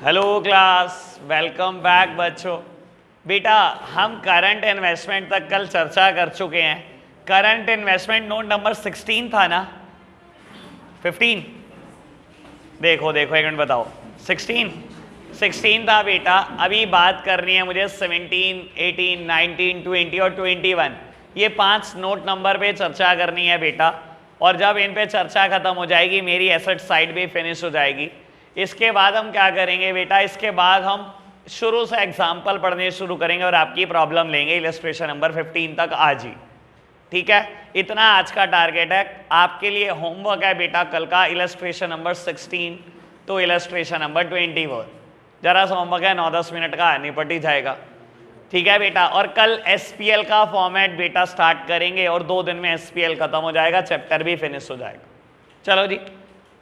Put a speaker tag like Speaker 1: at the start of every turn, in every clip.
Speaker 1: Hello class, welcome back बच्चों। बेटा हम करंट इन्वेस्टमेंट तक कल चर्चा कर चुके हैं। करंट इन्वेस्टमेंट नोट नंबर 16 था ना, 15? देखो देखो एक मिनट बताओ, 16 था बेटा। अभी बात करनी है मुझे 17, 18, 19, 20 और 21। ये 5 नोट नंबर पे चर्चा करनी है बेटा। और जब इन पे चर्चा खत्म हो जाएगी मेरी एसेट साइड भी फिनिश हो जाएगी। इसके बाद हम क्या करेंगे बेटा, इसके बाद हम शुरू से एग्जाम्पल पढ़ने शुरू करेंगे और आपकी प्रॉब्लम लेंगे इलस्ट्रेशन नंबर 15 तक आज ही। ठीक है, इतना आज का टारगेट है। आपके लिए होमवर्क है बेटा कल का इलस्ट्रेशन नंबर 16 तो इलस्ट्रेशन नंबर 24। जरा सा होमवर्क है, 9-10 मिनट का, निपट ही जाएगा। ठीक है बेटा, और कल SPL का फॉर्मेट बेटा स्टार्ट करेंगे और 2 दिन में SPL खत्म हो जाएगा, चैप्टर भी फिनिश हो जाएगा। चलो जी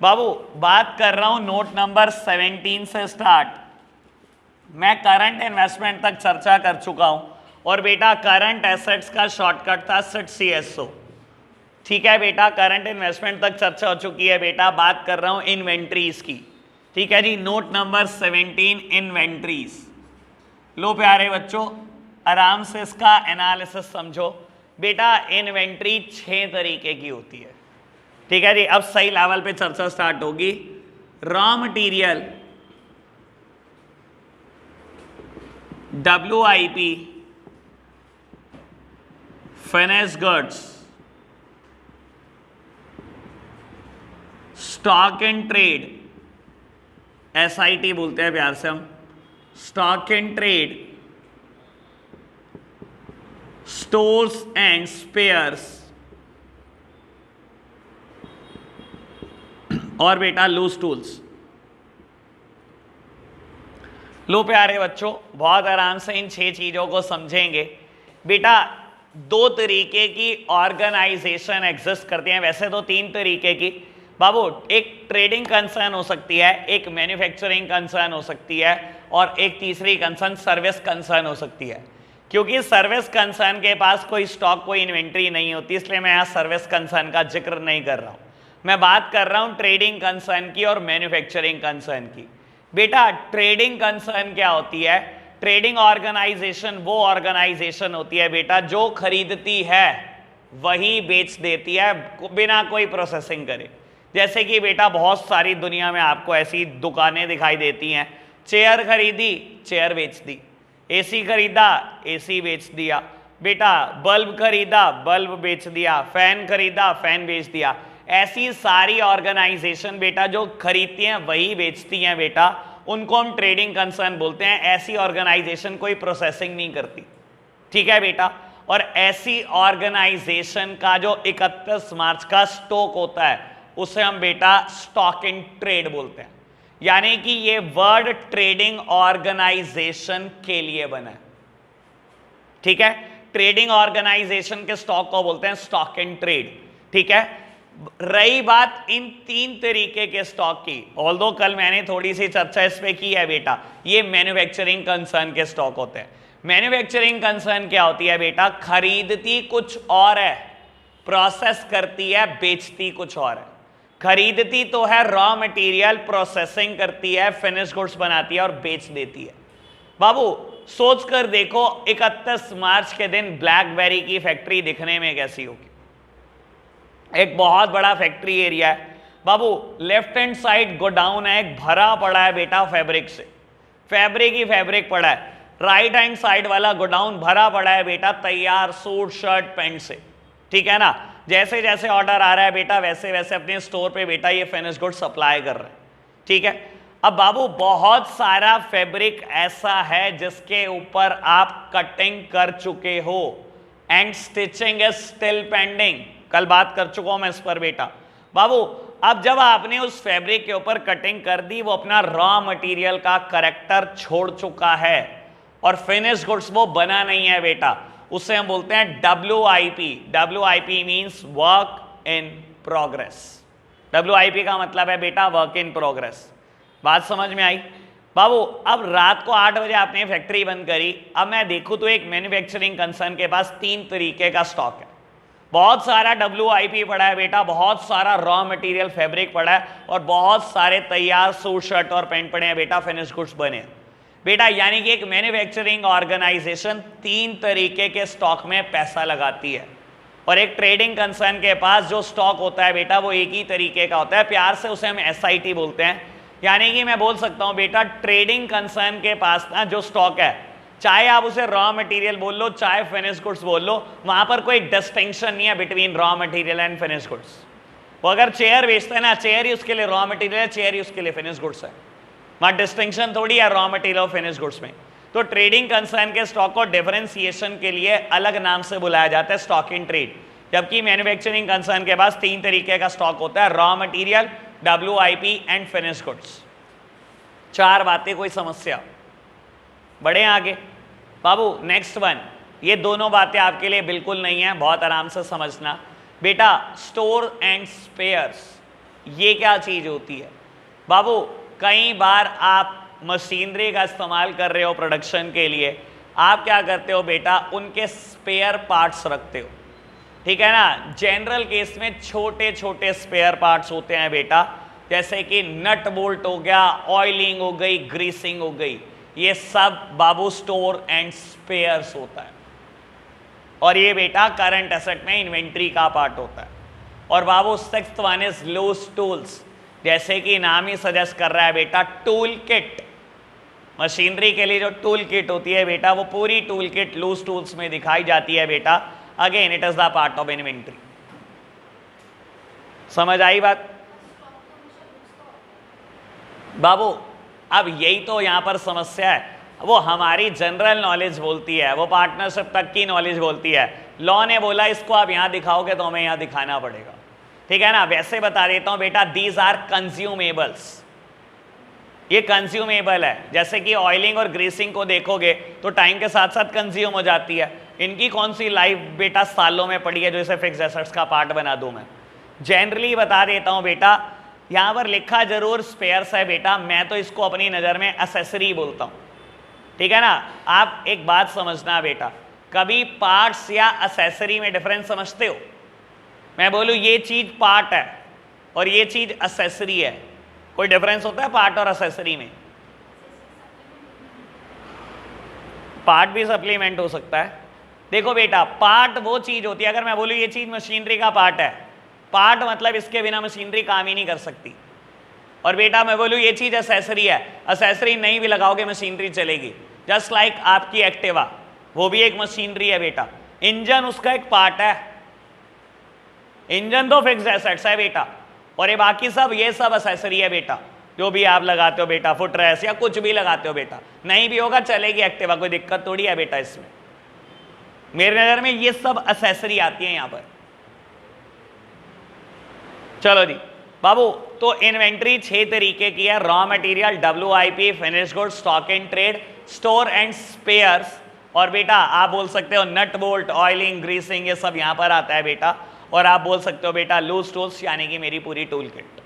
Speaker 1: बाबू, बात कर रहा हूं नोट नंबर 17 से स्टार्ट। मैं करंट इन्वेस्टमेंट तक चर्चा कर चुका हूं और बेटा करंट एसेट्स का शॉर्टकट था CSO। ठीक है बेटा, करंट इन्वेस्टमेंट तक चर्चा हो चुकी है बेटा। बात कर रहा हूं इन्वेंट्रीज की। ठीक है जी, नोट नंबर 17 इन्वेंट्रीज। लो प्यारे बच्चों, आराम से इसका एनालिसिस समझो बेटा। इन्वेंट्री 6 तरीके की होती है। ठीक है जी, अब सही लेवल पे चर्चा स्टार्ट होगी। Raw material, WIP, finish goods, stock in trade, SIT बोलते हैं प्यार से हम, stock in trade, stores and spheres और बेटा लूज टूल्स। लो प्यारे बच्चों, बहुत आराम से इन 6 चीजों को समझेंगे बेटा। 2 तरीके की ऑर्गेनाइजेशन एग्जिस्ट करती हैं, वैसे तो 3 तरीके की बाबू। एक ट्रेडिंग कंसर्न हो सकती है, एक मैन्युफैक्चरिंग कंसर्न हो सकती है और एक तीसरी कंसर्न सर्विस कंसर्न हो सकती है। क्योंकि सर्विस कंसर्न के पास कोई स्टॉक, कोई इन्वेंट्री नहीं होती, इसलिए मैं यहाँ सर्विस कंसर्न का जिक्र नहीं कर रहा हूँ। मैं बात कर रहा हूँ ट्रेडिंग कंसर्न की और मैन्युफैक्चरिंग कंसर्न की। बेटा ट्रेडिंग कंसर्न क्या होती है? ट्रेडिंग ऑर्गेनाइजेशन वो ऑर्गेनाइजेशन होती है बेटा जो खरीदती है वही बेच देती है बिना कोई प्रोसेसिंग करे। जैसे कि बेटा बहुत सारी दुनिया में आपको ऐसी दुकानें दिखाई देती हैं। चेयर खरीदी, चेयर बेच दी। AC खरीदा, AC बेच दिया। बेटा बल्ब खरीदा, बल्ब बेच दिया। फैन खरीदा, फैन बेच दिया। ऐसी सारी ऑर्गेनाइजेशन बेटा जो खरीदती हैं वही बेचती हैं बेटा, उनको हम ट्रेडिंग कंसर्न बोलते हैं। ऐसी ऑर्गेनाइजेशन कोई प्रोसेसिंग नहीं करती। ठीक है बेटा, और ऐसी ऑर्गेनाइजेशन का जो 31 मार्च का स्टॉक होता है उसे हम बेटा स्टॉक इन ट्रेड बोलते हैं। यानी कि ये वर्ड ट्रेडिंग ऑर्गेनाइजेशन के लिए बना है। ठीक है, ट्रेडिंग ऑर्गेनाइजेशन के स्टॉक को बोलते हैं स्टॉक इन ट्रेड। ठीक है, रही बात इन 3 तरीके के स्टॉक की, ऑल्दो कल मैंने थोड़ी सी चर्चा इस पे की है बेटा, ये मैन्युफैक्चरिंग कंसर्न के स्टॉक होते हैं। मैन्युफैक्चरिंग कंसर्न क्या होती है बेटा? खरीदती कुछ और है, प्रोसेस करती है, बेचती कुछ और है। खरीदती तो है रॉ मटेरियल, प्रोसेसिंग करती है, फिनिश गुड्स बनाती है और बेच देती है। बाबू सोच कर देखो 31 मार्च के दिन ब्लैकबेरी की फैक्ट्री दिखने में कैसी होगी। एक बहुत बड़ा फैक्ट्री एरिया है बाबू। लेफ्ट हैंड साइड गोडाउन है, एक भरा पड़ा है बेटा फैब्रिक से, फैब्रिक ही फैब्रिक पड़ा है। राइट हैंड साइड वाला गोडाउन भरा पड़ा है बेटा तैयार सूट शर्ट पैंट से। ठीक है ना, जैसे जैसे ऑर्डर आ रहा है बेटा वैसे वैसे अपने स्टोर पे बेटा ये फिनिश गुड सप्लाई कर रहे हैं। ठीक है, अब बाबू बहुत सारा फैब्रिक ऐसा है जिसके ऊपर आप कटिंग कर चुके हो and stitching is still pending. कल बात कर चुका हूं मैं इस पर बेटा। बाबू अब जब आपने उस फैब्रिक के ऊपर कटिंग कर दी, वो अपना रॉ मटेरियल का करेक्टर छोड़ चुका है और फिनिश गुड्स वो बना नहीं है बेटा, उसे हम बोलते हैं WIP। WIP means work in progress. WIP का मतलब है बेटा वर्क इन प्रोग्रेस। बात समझ में आई बाबू? अब रात को 8 बजे आपने फैक्ट्री बंद करी। अब मैं देखूं तो एक मैन्युफैक्चरिंग कंसर्न के पास 3 तरीके का स्टॉक है। बहुत सारा WIP पड़ा है बेटा, बहुत सारा रॉ मटेरियल फैब्रिक पड़ा है और बहुत सारे तैयार सूट शर्ट और पैंट पड़े हैं बेटा, फिनिश गुड्स बने हैं बेटा। यानी कि एक मैन्युफैक्चरिंग ऑर्गेनाइजेशन 3 तरीके के स्टॉक में पैसा लगाती है और एक ट्रेडिंग कंसर्न के पास जो स्टॉक होता है बेटा वो एक ही तरीके का होता है, प्यार से उसे हम SIT बोलते हैं। यानी कि मैं बोल सकता हूं बेटा ट्रेडिंग कंसर्न के पास ना जो स्टॉक है, चाहे आप उसे रॉ मटेरियल बोल लो चाहे फिनिश गुड्स बोल लो, वहां पर कोई डिस्टिंक्शन नहीं है between raw material and finish goods. वो अगर चेयर बेचते हैं ना, चेयर ही उसके लिए रॉ मटेरियल है, चेयर ही उसके लिए फिनिश गुड्स है, वहां डिस्टिंक्शन थोड़ी है रॉ मटेरियल और फिनिश गुड्स में। तो ट्रेडिंग कंसर्न के स्टॉक को डिफरेंशिएशन के लिए अलग नाम से बुलाया जाता है स्टॉक इन ट्रेड, जबकि मैन्युफैक्चरिंग कंसर्न के पास 3 तरीके का स्टॉक होता है, raw material, WIP and finish goods. 4 बातें, कोई समस्या? बढ़े आगे बाबू। नेक्स्ट वन, ये दोनों बातें आपके लिए बिल्कुल नहीं है, बहुत आराम से समझना बेटा। स्टोर एंड स्पेयर्स ये क्या चीज होती है बाबू? कई बार आप मशीनरी का इस्तेमाल कर रहे हो प्रोडक्शन के लिए, आप क्या करते हो बेटा, उनके स्पेयर पार्ट्स रखते हो, ठीक है ना। जनरल केस में छोटे छोटे स्पेयर पार्ट्स होते हैं बेटा, जैसे कि नट बोल्ट हो गया, ऑयलिंग हो गई, ग्रीसिंग हो गई, ये सब बाबू स्टोर एंड स्पेयर्स होता है और ये बेटा करंट एसेट में इन्वेंट्री का पार्ट होता है। और बाबू 6th one is loose tools, जैसे कि नाम ही सजेस्ट कर रहा है बेटा, टूल किट। मशीनरी के लिए जो टूल किट होती है बेटा, वो पूरी टूल किट लूज टूल्स में दिखाई जाती है बेटा। Again it is the part of inventory. समझ आई बात बाबू? अब यही तो यहां पर समस्या है, वो हमारी जनरल नॉलेज बोलती है, वो पार्टनरशिप तक की नॉलेज बोलती है। लॉ ने बोला इसको आप यहां दिखाओगे तो हमें यहां दिखाना पड़ेगा, ठीक है ना। वैसे बता देता हूं बेटा, दीज आर कंज्यूमेबल्स, ये कंज्यूमेबल है। जैसे कि ऑयलिंग और ग्रीसिंग को देखोगे तो टाइम के साथ साथ कंज्यूम हो जाती है, इनकी कौन सी लाइफ बेटा सालों में पड़ी है जो इसे फिक्स एसेट्स का पार्ट बना दूं मैं। जनरली बता देता हूं बेटा, यहां पर लिखा जरूर स्पेयर्स है बेटा, मैं तो इसको अपनी नजर में एक्सेसरी बोलता हूं, ठीक है ना। आप एक बात समझना बेटा, कभी पार्ट्स या एक्सेसरी में डिफरेंस समझते हो? मैं बोलूं ये चीज पार्ट है और ये चीज एक्सेसरी है, कोई डिफरेंस होता है पार्ट और एक्सेसरी में? पार्ट भी सप्लीमेंट हो सकता है। देखो बेटा, पार्ट वो चीज होती है, अगर मैं बोलूं ये चीज मशीनरी का पार्ट है, पार्ट मतलब इसके बिना मशीनरी काम ही नहीं कर सकती। और बेटा मैं बोलूं ये चीज एक्सेसरी है, एक्सेसरी नहीं भी लगाओगे मशीनरी चलेगी। जस्ट लाइक आपकी एक्टिवा, वो भी एक मशीनरी है बेटा, इंजन उसका एक पार्ट है, इंजन तो फिक्स एसेट्स है बेटा, और ये बाकी सब ये सब एक्सेसरी है बेटा। जो भी आप लगाते हो बेटा, फुट रेस या कुछ भी लगाते हो बेटा, नहीं भी होगा चलेगी एक्टिवा, कोई दिक्कत थोड़ी है बेटा इसमें। मेरे नजर में ये सब एक्सेसरी आती है यहां पर। चलो जी बाबू, तो इन्वेंट्री 6 तरीके की है, raw material, WIP, finish goods, stock in trade, store and spheres. और बेटा आप बोल सकते हो नट बोल्ट, ऑयलिंग, ग्रीसिंग, ये सब यहां पर आता है बेटा। और आप बोल सकते हो बेटा लूज टूल्स, यानी कि मेरी पूरी टूल किट।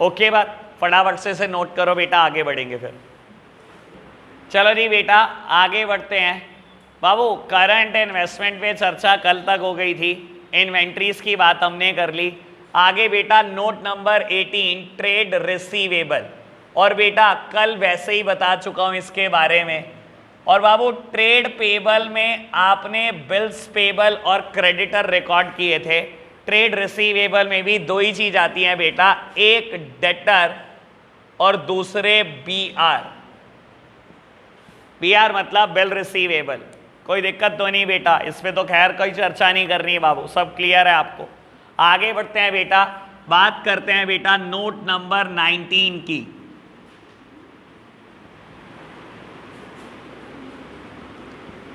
Speaker 1: ओके बात, फटाफट से नोट करो बेटा, आगे बढ़ेंगे फिर। चलो जी बेटा आगे बढ़ते हैं बाबू। करंट इन्वेस्टमेंट पे चर्चा कल तक हो गई थी, इन्वेंट्रीज की बात हमने कर ली। आगे बेटा नोट नंबर 18, ट्रेड रिसीवेबल। और बेटा कल वैसे ही बता चुका हूं इसके बारे में। और बाबू ट्रेड पेबल में आपने बिल्स पेबल और क्रेडिटर रिकॉर्ड किए थे, ट्रेड रिसीवेबल में भी 2 ही चीज आती है बेटा, एक डेटर और दूसरे BR। BR मतलब बिल रिसीवेबल। कोई दिक्कत तो नहीं बेटा, इस पे तो खैर कोई चर्चा नहीं करनी है बाबू, सब क्लियर है आपको। आगे बढ़ते हैं बेटा, बात करते हैं बेटा नोट नंबर 19 की।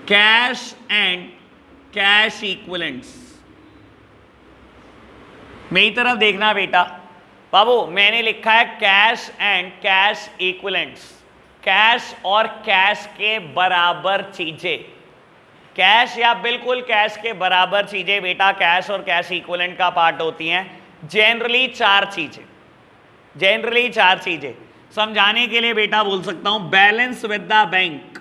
Speaker 1: Cash and cash equivalents. मेरी तरफ देखना बेटा बाबू, मैंने लिखा है cash and cash equivalents, cash और कैश के बराबर चीजें, कैश या बिल्कुल कैश के बराबर चीजें बेटा कैश और कैश इक्विवेलेंट का पार्ट होती हैं। जनरली 4 चीजें, जनरली 4 चीजें समझाने के लिए बेटा बोल सकता हूं, बैलेंस विद द बैंक,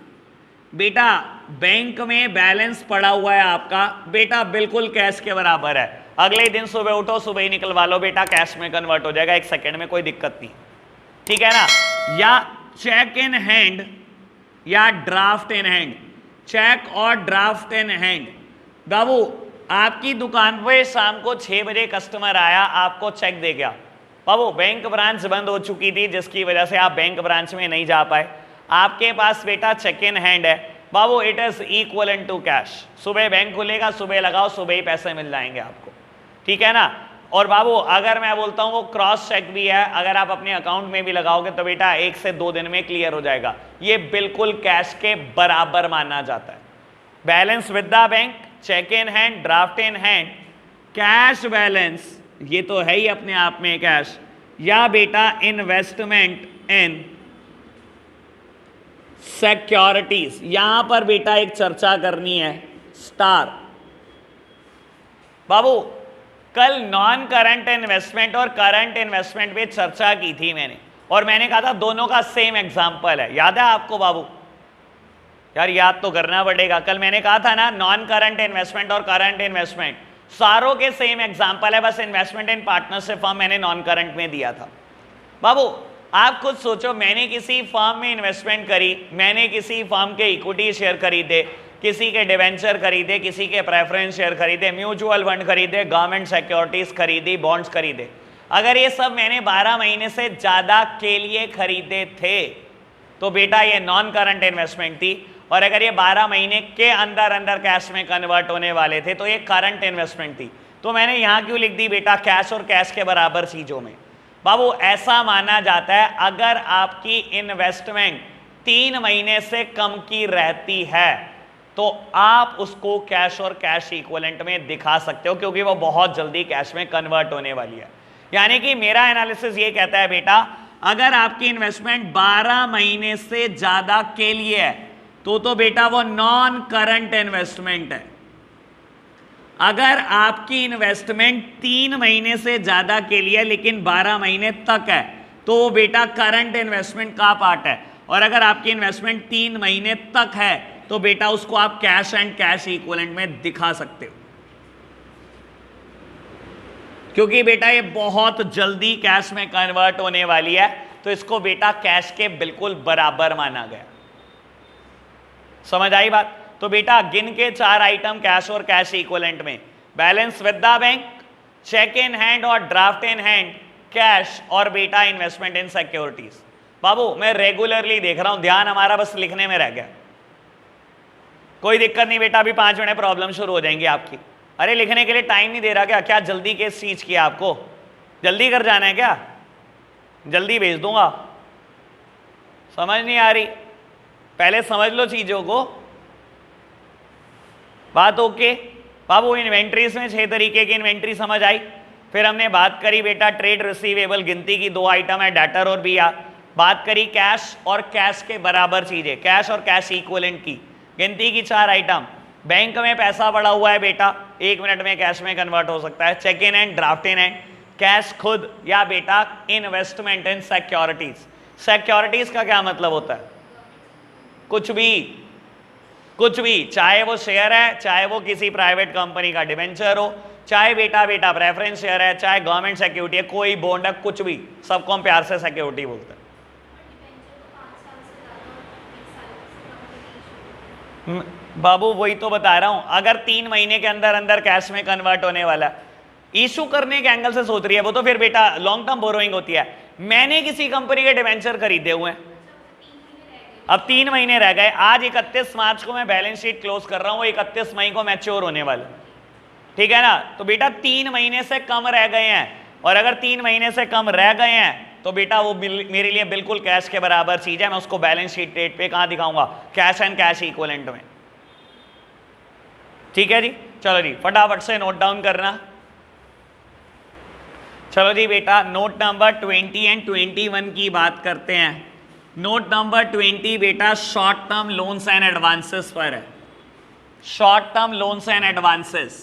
Speaker 1: बेटा बैंक में बैलेंस पड़ा हुआ है आपका, बेटा बिल्कुल कैश के बराबर है, अगले दिन सुबह उठो सुबह ही निकलवा लो बेटा, कैश में कन्वर्ट हो जाएगा 1 सेकेंड में, कोई दिक्कत नहीं, ठीक है ना। या चेक इन हैंड या ड्राफ्ट इन हैंड, चेक और ड्राफ्ट इन हैंड। बाबू आपकी दुकान पे शाम को 6 बजे कस्टमर आया, आपको चेक दे गया, बाबू बैंक ब्रांच बंद हो चुकी थी जिसकी वजह से आप बैंक ब्रांच में नहीं जा पाए, आपके पास बेटा चेक इन हैंड है, बाबू it is equivalent to cash, सुबह बैंक खुलेगा, सुबह लगाओ, सुबह ही पैसे मिल जाएंगे आपको, ठीक है ना। और बाबू अगर मैं बोलता हूं वो क्रॉस चेक भी है, अगर आप अपने अकाउंट में भी लगाओगे तो बेटा 1 से 2 दिन में क्लियर हो जाएगा, ये बिल्कुल कैश के बराबर माना जाता है। Balance with the bank, cheque in hand, draft in hand, cash balance, ये तो है ही अपने आप में कैश, या बेटा इन्वेस्टमेंट इन सिक्योरिटीज। यहां पर बेटा एक चर्चा करनी है, स्टार। बाबू कल नॉन करंट इन्वेस्टमेंट और करंट इन्वेस्टमेंट पे चर्चा की थी मैंने, और मैंने कहा था दोनों का सेम एग्जांपल है, याद है आपको बाबू? यार याद तो करना पड़ेगा, कल मैंने कहा था ना नॉन करंट इन्वेस्टमेंट और करंट इन्वेस्टमेंट सारों के सेम एग्जांपल है, बस इन्वेस्टमेंट इन पार्टनरशिप फर्म मैंने नॉन करंट में दिया था। बाबू आप खुद सोचो, मैंने किसी फर्म में इन्वेस्टमेंट करी, मैंने किसी फर्म के इक्विटी शेयर खरीदे, किसी के डिवेंचर खरीदे, किसी के प्रेफरेंस शेयर खरीदे, म्यूचुअल फंड खरीदे, गवर्नमेंट सिक्योरिटीज खरीदी, बॉन्ड्स खरीदे, अगर ये सब मैंने 12 महीने से ज्यादा के लिए खरीदे थे तो बेटा ये नॉन करंट इन्वेस्टमेंट थी, और अगर ये 12 महीने के अंदर अंदर कैश में कन्वर्ट होने वाले थे तो ये करंट इन्वेस्टमेंट थी। तो मैंने यहां क्यों लिख दी बेटा कैश और कैश के बराबर चीजों में? बाबू ऐसा माना जाता है अगर आपकी इन्वेस्टमेंट 3 महीने से कम की रहती है तो आप उसको कैश और कैश इक्विवेलेंट में दिखा सकते हो, क्योंकि वो बहुत जल्दी कैश में कन्वर्ट होने वाली है। यानी कि मेरा एनालिसिस ये कहता है बेटा अगर आपकी इन्वेस्टमेंट 12 महीने से ज्यादा के लिए है तो बेटा वो नॉन करंट इन्वेस्टमेंट है। अगर आपकी इन्वेस्टमेंट 3 महीने से ज्यादा के लिए लेकिन 12 महीने तक है तो वो बेटा करंट इन्वेस्टमेंट का पार्ट है, और अगर आपकी इन्वेस्टमेंट 3 महीने तक है तो बेटा उसको आप कैश एंड कैश इक्विवेलेंट में दिखा सकते हो, क्योंकि बेटा ये बहुत जल्दी कैश में कन्वर्ट होने वाली है, तो इसको बेटा कैश के बिल्कुल बराबर माना गया। समझ आई बात? तो बेटा गिन के 4 आइटम कैश और कैश इक्विवेलेंट में, balance with the bank, cheque in hand और ड्राफ्ट इन हैंड, कैश और बेटा इन्वेस्टमेंट इन सिक्योरिटीज। बाबू मैं रेगुलरली देख रहा हूं, ध्यान हमारा बस लिखने में रह गया, कोई दिक्कत नहीं बेटा, अभी 5 मिनट प्रॉब्लम शुरू हो जाएंगी आपकी। अरे लिखने के लिए टाइम नहीं दे रहा क्या? क्या जल्दी किस चीज की आपको? जल्दी कर जाना है क्या? जल्दी भेज दूंगा, समझ नहीं आ रही? पहले समझ लो चीजों को, बात ओके? बाबू इन्वेंट्रीज में 6 तरीके की इन्वेंट्री समझ आई। फिर हमने बात करी बेटा ट्रेड रिसीवेबल, गिनती की 2 आइटम है, डेटर और बिया। बात करी कैश और कैश के बराबर चीजें, कैश और कैश इक्विवेलेंट की, गिनती की 4 आइटम। बैंक में पैसा पड़ा हुआ है बेटा, 1 मिनट में कैश में कन्वर्ट हो सकता है, cheque in hand draft in hand, cash खुद या बेटा इन्वेस्टमेंट इन सिक्योरिटीज। सिक्योरिटीज का क्या मतलब होता है? कुछ भी, कुछ भी, चाहे वो शेयर है, चाहे वो किसी प्राइवेट कंपनी का डिवेंचर हो, चाहे बेटा प्रेफरेंस शेयर है, चाहे गवर्नमेंट सिक्योरिटी है, कोई बॉन्ड है, कुछ भी, सबको हम प्यार से सिक्योरिटी बोलते हैं। बाबू वही तो बता रहा हूं, अगर 3 महीने के अंदर अंदर कैश में कन्वर्ट होने वाला, इशू करने के एंगल से सोच रही है वो, तो फिर बेटा लॉन्ग टर्म बोरोइंग होती है। मैंने किसी कंपनी के डिवेंचर खरीदे हुए हैं, अब 3 महीने रह गए, आज 31 मार्च को मैं बैलेंस शीट क्लोज कर रहा हूं, वो 31 मई को मैच्योर होने वाला, ठीक है ना? तो बेटा 3 महीने से कम रह गए हैं, और अगर 3 महीने से कम रह गए हैं तो बेटा वो मेरे लिए बिल्कुल कैश के बराबर चीज है। मैं उसको बैलेंस शीट डेट पे कहां दिखाऊंगा? कैश एंड कैश इक्विवेलेंट में, ठीक है जी? चलो जी फटाफट से नोट डाउन करना। चलो जी बेटा नोट नंबर 20 एंड 21 की बात करते हैं। नोट नंबर 20 बेटा short term loans and advances पर है, short term loans and advances.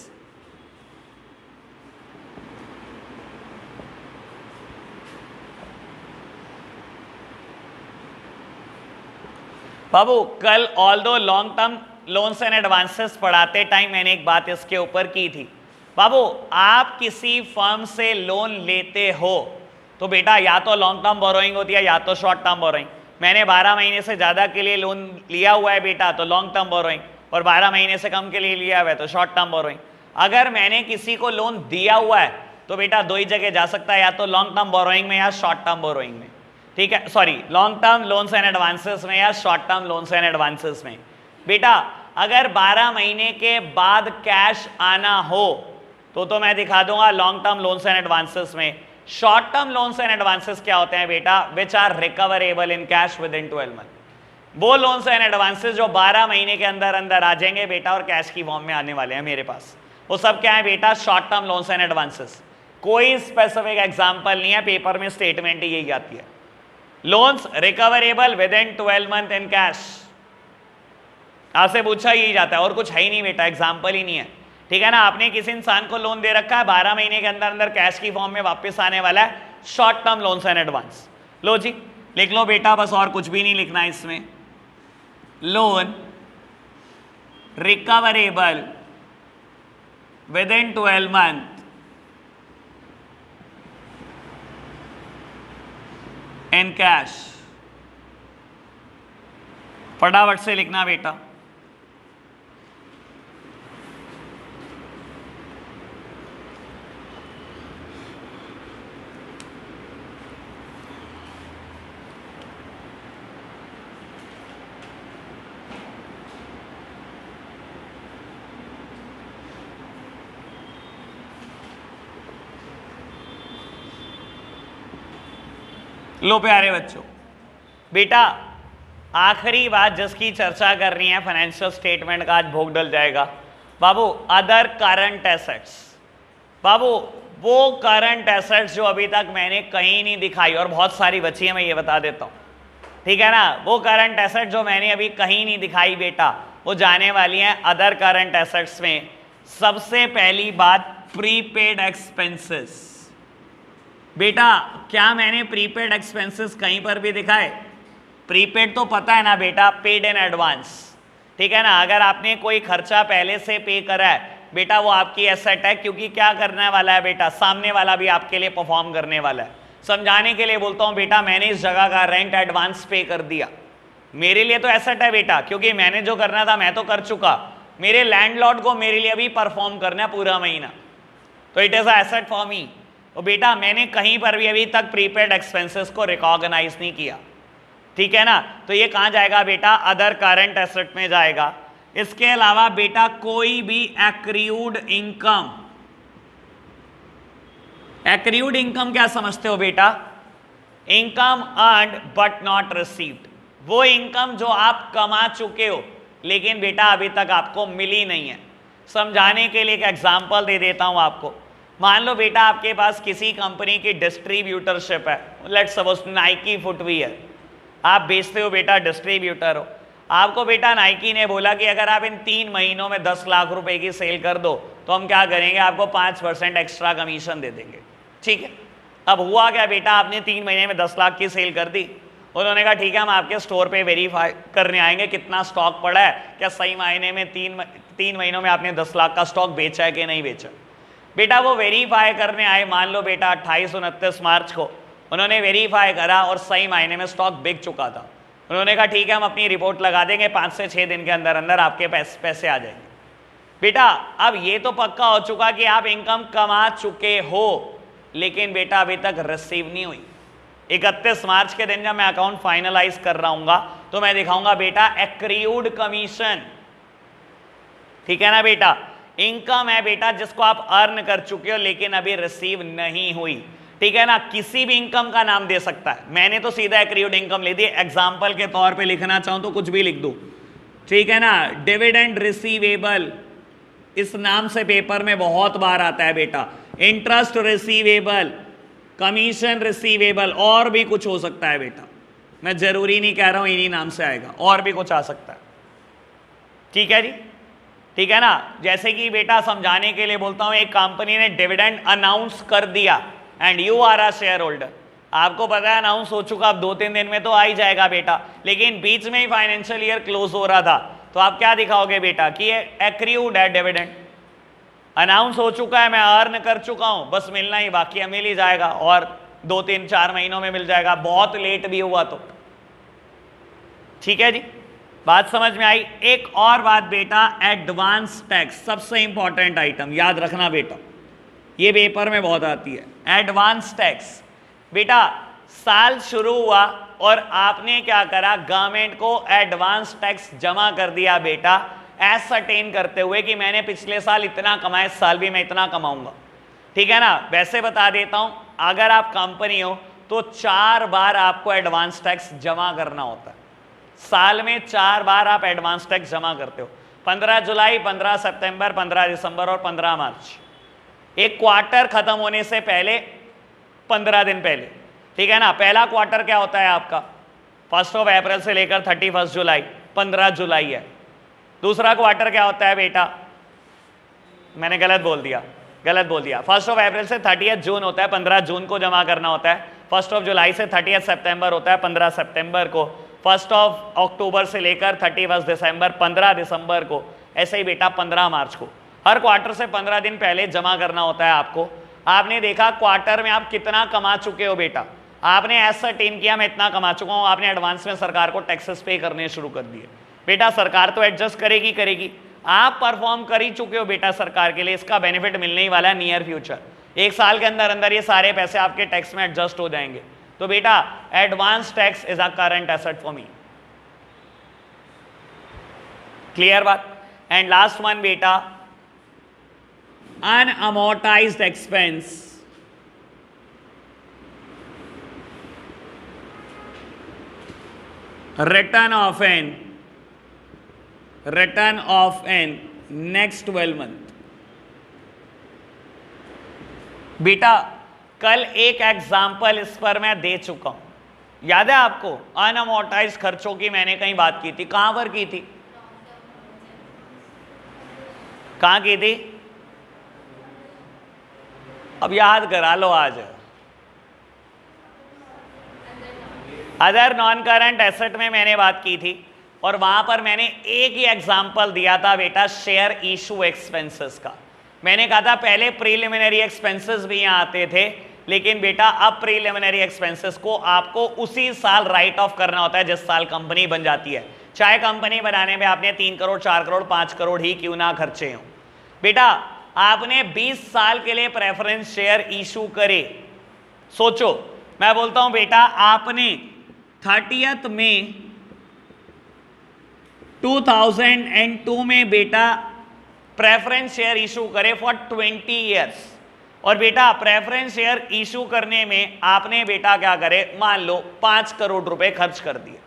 Speaker 1: बाबू कल although long term loans and advances पढ़ाते टाइम मैंने एक बात इसके ऊपर की थी। बाबू आप किसी फर्म से लोन लेते हो तो बेटा या तो लॉन्ग टर्म बोरोइंग होती है या तो शॉर्ट टर्म बोरोइंग। मैंने 12 महीने से ज़्यादा के लिए लोन लिया हुआ है बेटा तो लॉन्ग टर्म बोरोइंग, और 12 महीने से कम के लिए लिया हुआ है तो शॉर्ट टर्म बोरोइंग। अगर मैंने किसी को लोन दिया हुआ है तो बेटा दो ही जगह जा सकता है, या तो लॉन्ग टर्म बोरोइंग में या शॉर्ट टर्म बोरोइंग में। ठीक है, sorry, long term loans and advances में या short term loans and advances में। बेटा अगर 12 महीने के बाद कैश आना हो तो मैं दिखा दूंगा long term loans and advances में। Short term loans and advances क्या होते हैं बेटा? Which are recoverable in cash within 12 month. वो लोन्स एंड एडवांसेस जो 12 महीने के अंदर अंदर आ जाएंगे बेटा और कैश की फॉर्म में आने वाले हैं मेरे पास, वो सब क्या है बेटा? Short term loans and advances. कोई स्पेसिफिक एग्जांपल नहीं है, पेपर में स्टेटमेंट ही यही आती है, loans recoverable with in 12 month in cash. आपसे पूछा यही जाता है और कुछ है ही नहीं बेटा, एग्जाम्पल ही नहीं है। ठीक है ना, आपने किसी इंसान को लोन दे रखा है, 12 महीने के अंदर अंदर कैश की फॉर्म में वापस आने वाला है, short term loans and advance. लो जी लिख लो बेटा, बस और कुछ भी नहीं लिखना है इसमें। Loan recoverable with in 12 month in cash. फटाफट से लिखना बेटा। लो प्यारे बच्चों, बेटा आखिरी बात जिसकी चर्चा करनी है, फाइनेंशियल स्टेटमेंट का आज भोग डल जाएगा। बाबू अदर करंट एसेट्स। बाबू वो करंट एसेट्स जो अभी तक मैंने कहीं नहीं दिखाई, और बहुत सारी बची है, मैं ये बता देता हूँ। ठीक है ना, वो करंट एसेट जो मैंने अभी कहीं नहीं दिखाई बेटा, वो जाने वाली हैं अदर करंट एसेट्स में। सबसे पहली बात प्रीपेड एक्सपेंसेस। बेटा क्या मैंने प्रीपेड एक्सपेंसेस कहीं पर भी दिखाए? प्रीपेड तो पता है ना बेटा, पेड इन एडवांस। ठीक है ना, अगर आपने कोई खर्चा पहले से पे करा है बेटा, वो आपकी एसेट है, क्योंकि क्या करने वाला है बेटा, सामने वाला भी आपके लिए परफॉर्म करने वाला है। समझाने के लिए बोलता हूं बेटा, मैंने इस जगह का रेंट एडवांस पे कर दिया, मेरे लिए तो एसेट है बेटा, क्योंकि मैंने जो करना था मैं तो कर चुका। मेरे लैंडलॉर्ड को मेरे लिए भी परफॉर्म करना है पूरा महीना, तो it is a asset for me. तो बेटा मैंने कहीं पर भी अभी तक प्रीपेड एक्सपेंसेस को रिकॉग्नाइज नहीं किया। ठीक है ना, तो ये कहां जाएगा बेटा? अदर करंट एसेट में जाएगा। इसके अलावा बेटा कोई भी एक्रीड इनकम। एक्रीड इनकम क्या समझते हो बेटा? Income earned but not received. वो इनकम जो आप कमा चुके हो लेकिन बेटा अभी तक आपको मिली नहीं है। समझाने के लिए एक एग्जांपल दे देता हूं आपको। मान लो बेटा आपके पास किसी कंपनी की डिस्ट्रीब्यूटरशिप है, लेट्स सपोज नाइकी फुटवियर, आप बेचते हो बेटा, डिस्ट्रीब्यूटर हो। आपको बेटा नाइकी ने बोला कि अगर आप इन 3 महीनों में 10 लाख रुपए की सेल कर दो तो हम क्या करेंगे, आपको 5% एक्स्ट्रा कमीशन दे देंगे। ठीक है, अब हुआ क्या बेटा, आपने 3 महीने में 10 लाख की सेल कर दी। उन्होंने कहा ठीक है, हम आपके स्टोर पे वेरीफाई करने आएंगे कितना स्टॉक पड़ा है, क्या सही मायने में 3 महीनों में आपने 10 लाख का स्टॉक बेचा है कि नहीं बेचा। बेटा वो वेरीफाई करने आए, मान लो बेटा 28-29 मार्च को उन्होंने वेरीफाई करा और सही मायने में स्टॉक बिक चुका था। उन्होंने कहा ठीक है, हम अपनी रिपोर्ट लगा देंगे, 5 से 6 दिन के अंदर अंदर आपके पैसे आ जाएंगे। बेटा अब ये तो पक्का हो चुका कि आप इनकम कमा चुके हो, लेकिन बेटा अभी तक रिसीव नहीं हुई। 31 मार्च के दिन जब मैं अकाउंट फाइनलाइज कर रहा हूंगा तो मैं दिखाऊंगा बेटा एक्रीड कमीशन। ठीक है ना बेटा, इनकम है बेटा जिसको आप अर्न कर चुके हो लेकिन अभी रिसीव नहीं हुई। ठीक है ना, किसी भी इनकम का नाम दे सकता है, मैंने तो सीधा एक्रीड इनकम ले दी। एग्जांपल के तौर पे लिखना चाहूं तो कुछ भी लिख दो। ठीक है ना, डिविडेंड रिसीवेबल, इस नाम से पेपर में बहुत बार आता है बेटा। इंटरेस्ट रिसीवेबल, कमीशन रिसीवेबल, और भी कुछ हो सकता है बेटा, मैं जरूरी नहीं कह रहा हूं इन्हीं नाम से आएगा, और भी कुछ आ सकता है। ठीक है जी, ठीक है ना। जैसे कि बेटा समझाने के लिए बोलता हूं, एक कंपनी ने डिविडेंड अनाउंस कर दिया and you are a shareholder. आपको पता है अनाउंस हो चुका, अब 2-3 दिन में तो आ ही जाएगा बेटा, लेकिन बीच में ही फाइनेंशियल ईयर क्लोज हो रहा था, तो आप क्या दिखाओगे बेटा कि एक्रीव्ड है डिविडेंड, अनाउंस हो चुका है, मैं अर्न कर चुका हूं, बस मिलना ही बाकी है, मिल ही जाएगा और 2-3-4 महीनों में मिल जाएगा, बहुत लेट भी हुआ तो। ठीक है जी, बात समझ में आई। एक और बात बेटा, एडवांस टैक्स सबसे इंपॉर्टेंट आइटम याद रखना बेटा, ये पेपर में बहुत आती है। एडवांस टैक्स बेटा, साल शुरू हुआ और आपने क्या करा, गवर्नमेंट को एडवांस टैक्स जमा कर दिया बेटा, एसर्टेन करते हुए कि मैंने पिछले साल इतना कमाया, इस साल भी मैं इतना कमाऊंगा। ठीक है ना। वैसे बता देता हूं, अगर आप कंपनी हो तो 4 बार आपको एडवांस टैक्स जमा करना होता है, साल में 4 बार आप एडवांस टैक्स जमा करते हो, 15 जुलाई, 15 सितंबर, 15 दिसंबर और 15 मार्च। एक क्वार्टर खत्म होने से पहले 15 दिन पहले। ठीक है ना। पहला क्वार्टर क्या होता है आपका, 1 अप्रैल से लेकर 31 जुलाई, 15 जुलाई है। दूसरा क्वार्टर क्या होता है बेटा, मैंने गलत बोल दिया 1 अप्रैल से 30 जून होता है, 15 जून को जमा करना होता है। 1 जुलाई से 30 सितंबर होता है, 15 सितंबर को। 1 अक्टूबर से लेकर 31 दिसंबर, 15 दिसंबर को। ऐसे ही बेटा 15 मार्च को। हर क्वार्टर से 15 दिन पहले जमा करना होता है आपको। आपने देखा क्वार्टर में आप कितना कमा चुके हो बेटा, आपने एसर्टेन किया मैं इतना कमा चुका हूं, आपने एडवांस में सरकार को टैक्सेस पे करने शुरू कर दिए। बेटा सरकार तो एडजस्ट करेगी, आप परफॉर्म कर ही चुके हो बेटा सरकार के लिए, इसका बेनिफिट मिलने ही वाला है नियर फ्यूचर। 1 साल के अंदर अंदर ये सारे पैसे आपके टैक्स में एडजस्ट हो जाएंगे। तो बेटा advance tax is a current asset for me. Clear बात। एंड लास्ट वन बेटा, अनअमोर्टाइज्ड expense, return of an next 12 month। बेटा कल एक एग्जाम्पल इस पर मैं दे चुका हूं, याद है आपको, अनअमोर्टाइज्ड खर्चों की मैंने कहीं बात की थी, कहां पर की थी, कहां की थी, अब याद करा लो आज। अदर नॉन करंट एसेट में मैंने बात की थी और वहां पर मैंने एक ही एग्जांपल दिया था बेटा, शेयर इशू एक्सपेंसेस का। मैंने कहा था पहले प्रीलिमिनरी एक्सपेंसेस भी यहां आते थे, लेकिन बेटा अब प्रीलिमिनरी एक्सपेंसेस को आपको उसी साल राइट ऑफ करना होता है जिस साल कंपनी बन जाती है, चाहे कंपनी बनाने में आपने 3 करोड़ 4 करोड़ 5 करोड़ ही क्यों ना खर्चे हो। बेटा आपने 20 साल के लिए प्रेफरेंस शेयर इशू करे। सोचो, मैं बोलता हूं बेटा आपने 30 मई 2002 में बेटा प्रेफरेंस शेयर इशू करे फॉर 20 ईयर्स, और बेटा प्रेफरेंस शेयर इशू करने में आपने बेटा क्या करे, मान लो 5 करोड़ रुपए खर्च कर दिए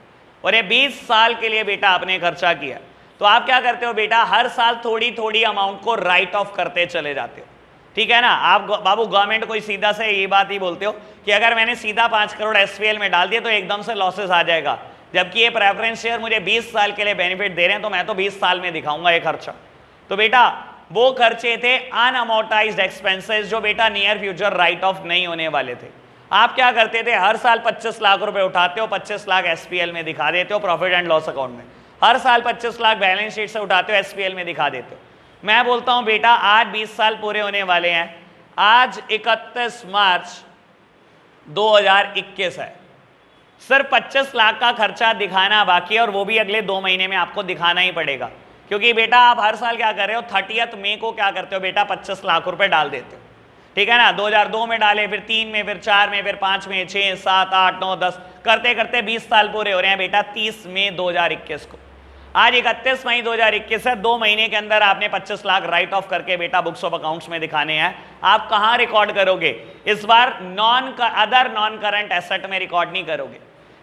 Speaker 1: और ये 20 साल के लिए बेटा आपने खर्चा किया। तो आप क्या करते हो बेटा, हर साल थोड़ी थोड़ी अमाउंट को राइट ऑफ करते चले जाते हो। ठीक है ना। आप बाबू गवर्नमेंट को सीधा से ये बात ही बोलते हो कि अगर मैंने सीधा 5 करोड़ एसपीएल में डाल दिया तो एकदम से लॉसेस आ जाएगा, जबकि ये प्रेफरेंस शेयर मुझे 20 साल के लिए बेनिफिट दे रहे हैं, तो मैं तो 20 साल में दिखाऊंगा ये खर्चा। तो बेटा वो खर्चे थे अनअमोर्टाइज्ड एक्सपेंसेस जो बेटा नियर फ्यूचर राइट ऑफ नहीं होने वाले थे। आप क्या करते थे, हर साल 25 लाख रुपए उठाते हो, 25 लाख एसपीएल में दिखा देते हो प्रॉफिट एंड लॉस अकाउंट में, हर साल 25 लाख बैलेंस शीट से उठाते हो एसपीएल में दिखा देते हो। मैं बोलता हूं बेटा आज 20 साल पूरे होने वाले हैं, आज 31 मार्च 2021 है, सिर्फ 25 लाख का खर्चा दिखाना बाकी है, और वो भी अगले 2 महीने में आपको दिखाना ही पड़ेगा, क्योंकि बेटा आप हर साल क्या कर रहे हो, 30 मई को क्या करते हो बेटा, 25 लाख रुपए डाल देते हो। ठीक है ना। 2002 में डाले, फिर 3 में, फिर 4 में, फिर 5 में, 6, 7, 8, 9, 10 करते करते 20 साल पूरे हो रहे हैं बेटा 30 मई 2021 को। आज 31 मई 2021 है, 2 महीने के अंदर आपने 25 लाख राइट ऑफ करके बेटा बुक्स ऑफ अकाउंट्स में दिखाने हैं। आप कहां रिकॉर्ड करोगे इस बार, अदर नॉन करंट एसेट में रिकॉर्ड नहीं करोगे,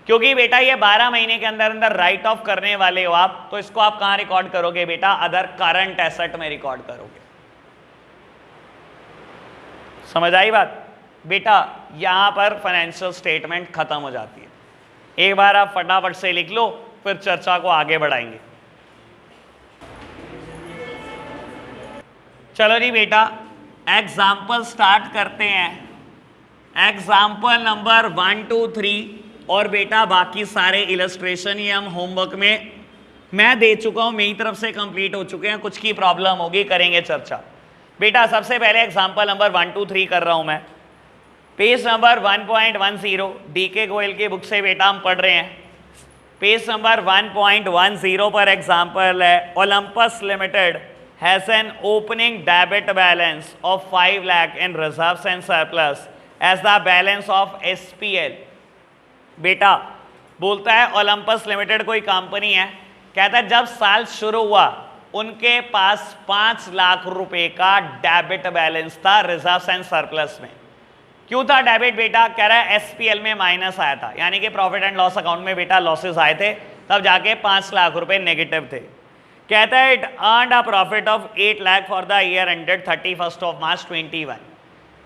Speaker 1: क्योंकि बेटा ये 12 महीने के अंदर अंदर राइट ऑफ करने वाले हो आप, तो इसको आप कहां रिकॉर्ड करोगे बेटा, अदर करंट एसेट में रिकॉर्ड करोगे। समझ आई बात बेटा। यहां पर फाइनेंशियल स्टेटमेंट खत्म हो जाती है। एक बार आप फटाफट से लिख लो, फिर चर्चा को आगे बढ़ाएंगे। चलो जी बेटा एग्जाम्पल स्टार्ट करते हैं। एग्जाम्पल नंबर 1 2 3 और बेटा बाकी सारे इलस्ट्रेशन ये हम होमवर्क में मैं दे चुका हूं, मेरी तरफ से कंप्लीट हो चुके हैं। कुछ की प्रॉब्लम होगी करेंगे चर्चा। बेटा सबसे पहले एग्जाम्पल नंबर 1 2 3 कर रहा हूं मैं। पेज नंबर 1.10 डीके गोयल की बुक से बेटा हम पढ़ रहे हैं। पेज नंबर 1.10 पर एग्जाम्पल है, Olympus Limited has an opening debit balance of 5 lakh in reserves and surplus as the balance of SPL. बेटा बोलता है ओलंपस लिमिटेड कोई कंपनी है, कहता है जब साल शुरू हुआ उनके पास 5 लाख रुपए का डेबिट बैलेंस था रिजर्व्स एंड सरप्लस में। क्यों था डेबिट बेटा? कह रहा है एसपीएल में माइनस आया था, यानी कि प्रॉफिट एंड लॉस अकाउंट में बेटा लॉसेस आए थे, तब जाके 5 लाख रुपए नेगेटिव थे। कहता है it earned a profit of 8 lakh for the year ended 31 मार्च 21।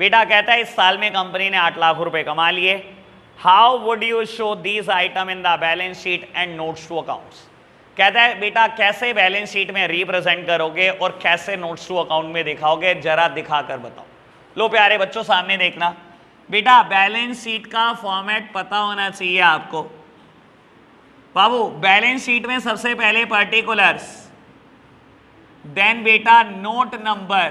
Speaker 1: बेटा कहता है इस साल में कंपनी ने 8 लाख रुपए कमा लिए। How would you show these items in the balance sheet and notes to accounts? कहता है बेटा कैसे बैलेंस शीट में रिप्रेजेंट करोगे और कैसे नोट्स टू अकाउंट में दिखाओगे, जरा दिखाकर बताओ। लो प्यारे बच्चों सामने देखना। बेटा बैलेंस शीट का फॉर्मेट पता होना चाहिए आपको। बाबू बैलेंस शीट में सबसे पहले पर्टिकुलर्स, देन बेटा नोट नंबर,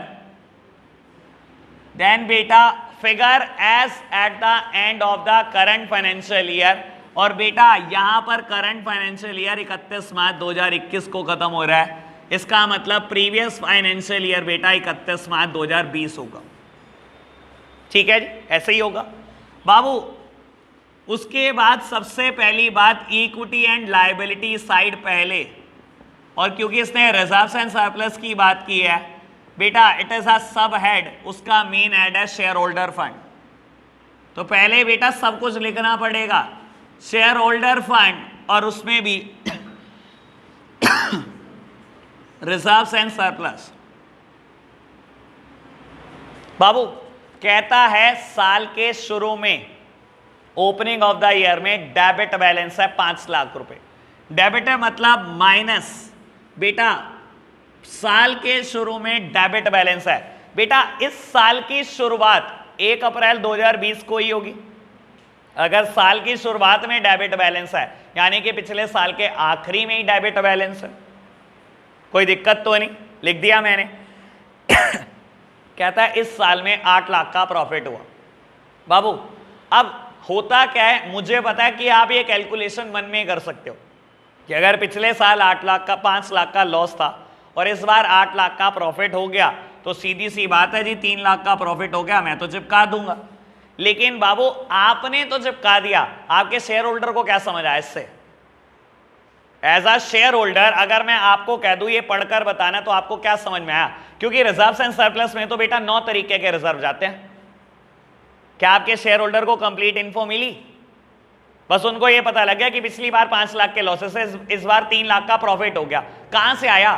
Speaker 1: देन बेटा figure as at the end of the current financial year. और बेटा यहां पर करंट फाइनेंशियल ईयर 31 मार्च 2021 को खत्म हो रहा है, इसका मतलब प्रीवियस फाइनेंशियल ईयर बेटा 31 मार्च 2020 होगा। ठीक है जी, ऐसे ही होगा बाबू। उसके बाद सबसे पहली बात इक्विटी एंड लायबिलिटी साइड पहले, और क्योंकि इसने रिजर्व्स एंड सरप्लस की बात की है बेटा, इट इज अ सब हेड, उसका मेन हेड है शेयर होल्डर फंड। तो पहले बेटा सब कुछ लिखना पड़ेगा, शेयर होल्डर फंड, और उसमें भी रिजर्व्स एंड सरप्लस। बाबू कहता है साल के शुरू में ओपनिंग ऑफ द ईयर में डेबिट बैलेंस है 5 लाख रुपए। डेबिट है मतलब माइनस, बेटा साल के शुरू में डेबिट बैलेंस है। बेटा इस साल की शुरुआत 1 अप्रैल 2020 को ही होगी। अगर साल की शुरुआत में डेबिट बैलेंस है यानी कि पिछले साल के आखिरी में ही डेबिट बैलेंस है, कोई दिक्कत तो नहीं, लिख दिया मैंने। कहता है इस साल में 8 लाख का प्रॉफिट हुआ। बाबू अब होता क्या है, मुझे पता है कि आप ये कैलकुलेशन मन में कर सकते हो कि अगर पिछले साल 5 लाख का लॉस था और इस बार 8 लाख का प्रॉफिट हो गया तो सीधी सी बात है जी 3 लाख का प्रॉफिट हो गया, मैं तो चिपका दूंगा। लेकिन बाबू आपने तो चिपका दिया, आपके शेयर होल्डर को क्या समझ आया इससे? एज अ शेयर होल्डर अगर मैं आपको कह दूं ये पढ़कर बताना तो आपको क्या समझ में आया? क्योंकि रिजर्व्स एंड सरप्लस में तो बेटा 9 तरीके के रिजर्व जाते हैं। क्या आपके शेयर होल्डर को कंप्लीट इन्फो मिली? बस उनको ये पता लग गया कि पिछली बार 5 लाख के लॉसेस है, इस बार 3 लाख का प्रॉफिट हो गया। कहां से आया?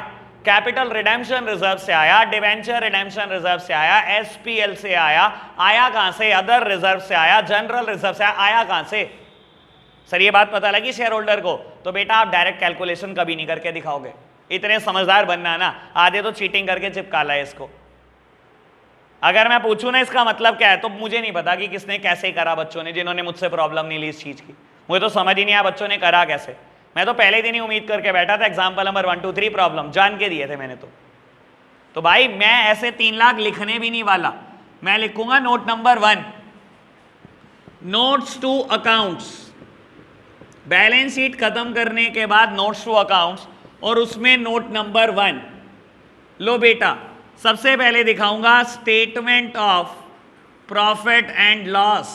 Speaker 1: कैपिटल रिडेम्पशन रिजर्व से आया, डिवेंचर रिडेम्पशन रिजर्व से आया, एसपीएल से आया। आया कहां से? अदर रिजर्व से आया, जनरल रिजर्व से आया कहां से? सर ये बात पता लगी शेयर होल्डर को? तो बेटा आप डायरेक्ट कैलकुलेशन कभी नहीं करके दिखाओगे, इतने समझदार बनना ना। आधे तो चीटिंग करके चिपका ला है इसको। अगर मैं पूछूं ना इसका मतलब क्या है तो मुझे नहीं पता कि किसने कैसे करा, बच्चों ने जिन्होंने मुझसे प्रॉब्लम नहीं ली इस चीज की, मुझे तो समझ ही नहीं आया बच्चों ने करा कैसे। मैं तो पहले दिन ही उम्मीद करके बैठा था एग्जाम्पल नंबर 1 2 3 प्रॉब्लम जान के दिए थे मैंने तो भाई मैं ऐसे 3 लाख लिखने भी नहीं वाला, मैं लिखूंगा note number 1 notes to accounts. Balance sheet खत्म करने के बाद नोट्स टू अकाउंट्स और उसमें नोट नंबर 1। लो बेटा सबसे पहले दिखाऊंगा statement of profit and loss,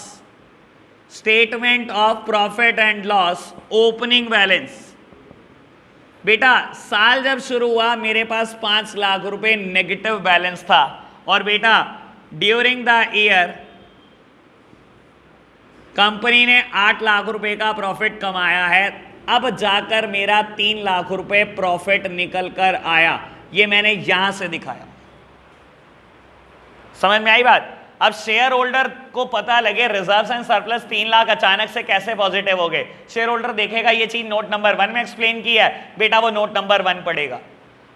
Speaker 1: statement of profit and loss opening balance. बेटा साल जब शुरू हुआ मेरे पास 5 लाख रुपए नेगेटिव बैलेंस था और बेटा ड्यूरिंग द ईयर कंपनी ने 8 लाख रुपए का प्रॉफिट कमाया है। अब जाकर मेरा 3 लाख रुपए प्रॉफिट निकल कर आया, ये मैंने यहां से दिखाया। समझ में आई बात? अब शेयर होल्डर को पता लगे रिजर्व्स एंड सरप्लस 3 लाख अचानक से कैसे पॉजिटिव हो गए। शेयर होल्डर देखेगा ये चीज नोट नंबर 1 में एक्सप्लेन की है, बेटा वो नोट नंबर 1 पढ़ेगा।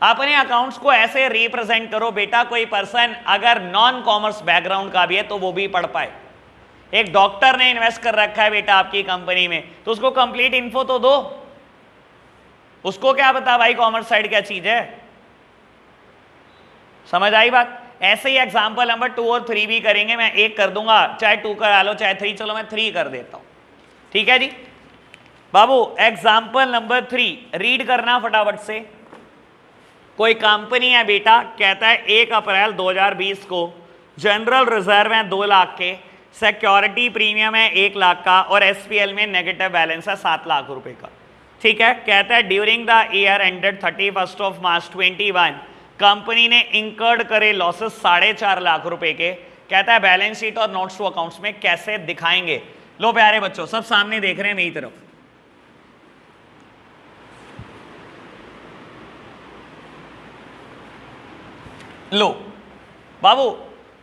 Speaker 1: अपने अकाउंट्स को ऐसे रिप्रेजेंट करो बेटा, कोई पर्सन अगर नॉन कॉमर्स बैकग्राउंड का भी है तो वो भी पढ़ पाए। एक डॉक्टर ने इन्वेस्ट कर रखा है बेटा आपकी कंपनी में, तो उसको कंप्लीट इन्फो तो दो। उसको क्या पता भाई कॉमर्स साइड क्या चीज है। समझ आई बात। ऐसे ही एग्जांपल नंबर 2 और 3 भी करेंगे। मैं एक कर दूंगा, चाहे 2 करा लो चाहे 3, चलो मैं 3 कर देता हूं, ठीक है जी। बाबू एग्जांपल नंबर 3 रीड करना फटाफट से। कोई कंपनी है बेटा, कहता है 1 अप्रैल 2020 को जनरल रिजर्व है 2 लाख के, सिक्योरिटी प्रीमियम है 1 लाख का और एसपीएल में नेगेटिव बैलेंस है 7 लाख रुपए का, ठीक है। कहता है during the year ended 31 of March 21 company ने इंकर्ड करे लॉसेस 4.5 लाख रुपए के। कहता है बैलेंस शीट और नोट्स टू अकाउंट्स में कैसे दिखाएंगे। लो प्यारे बच्चों, सब सामने देख रहे हैं मेरी तरफ। लो बाबू,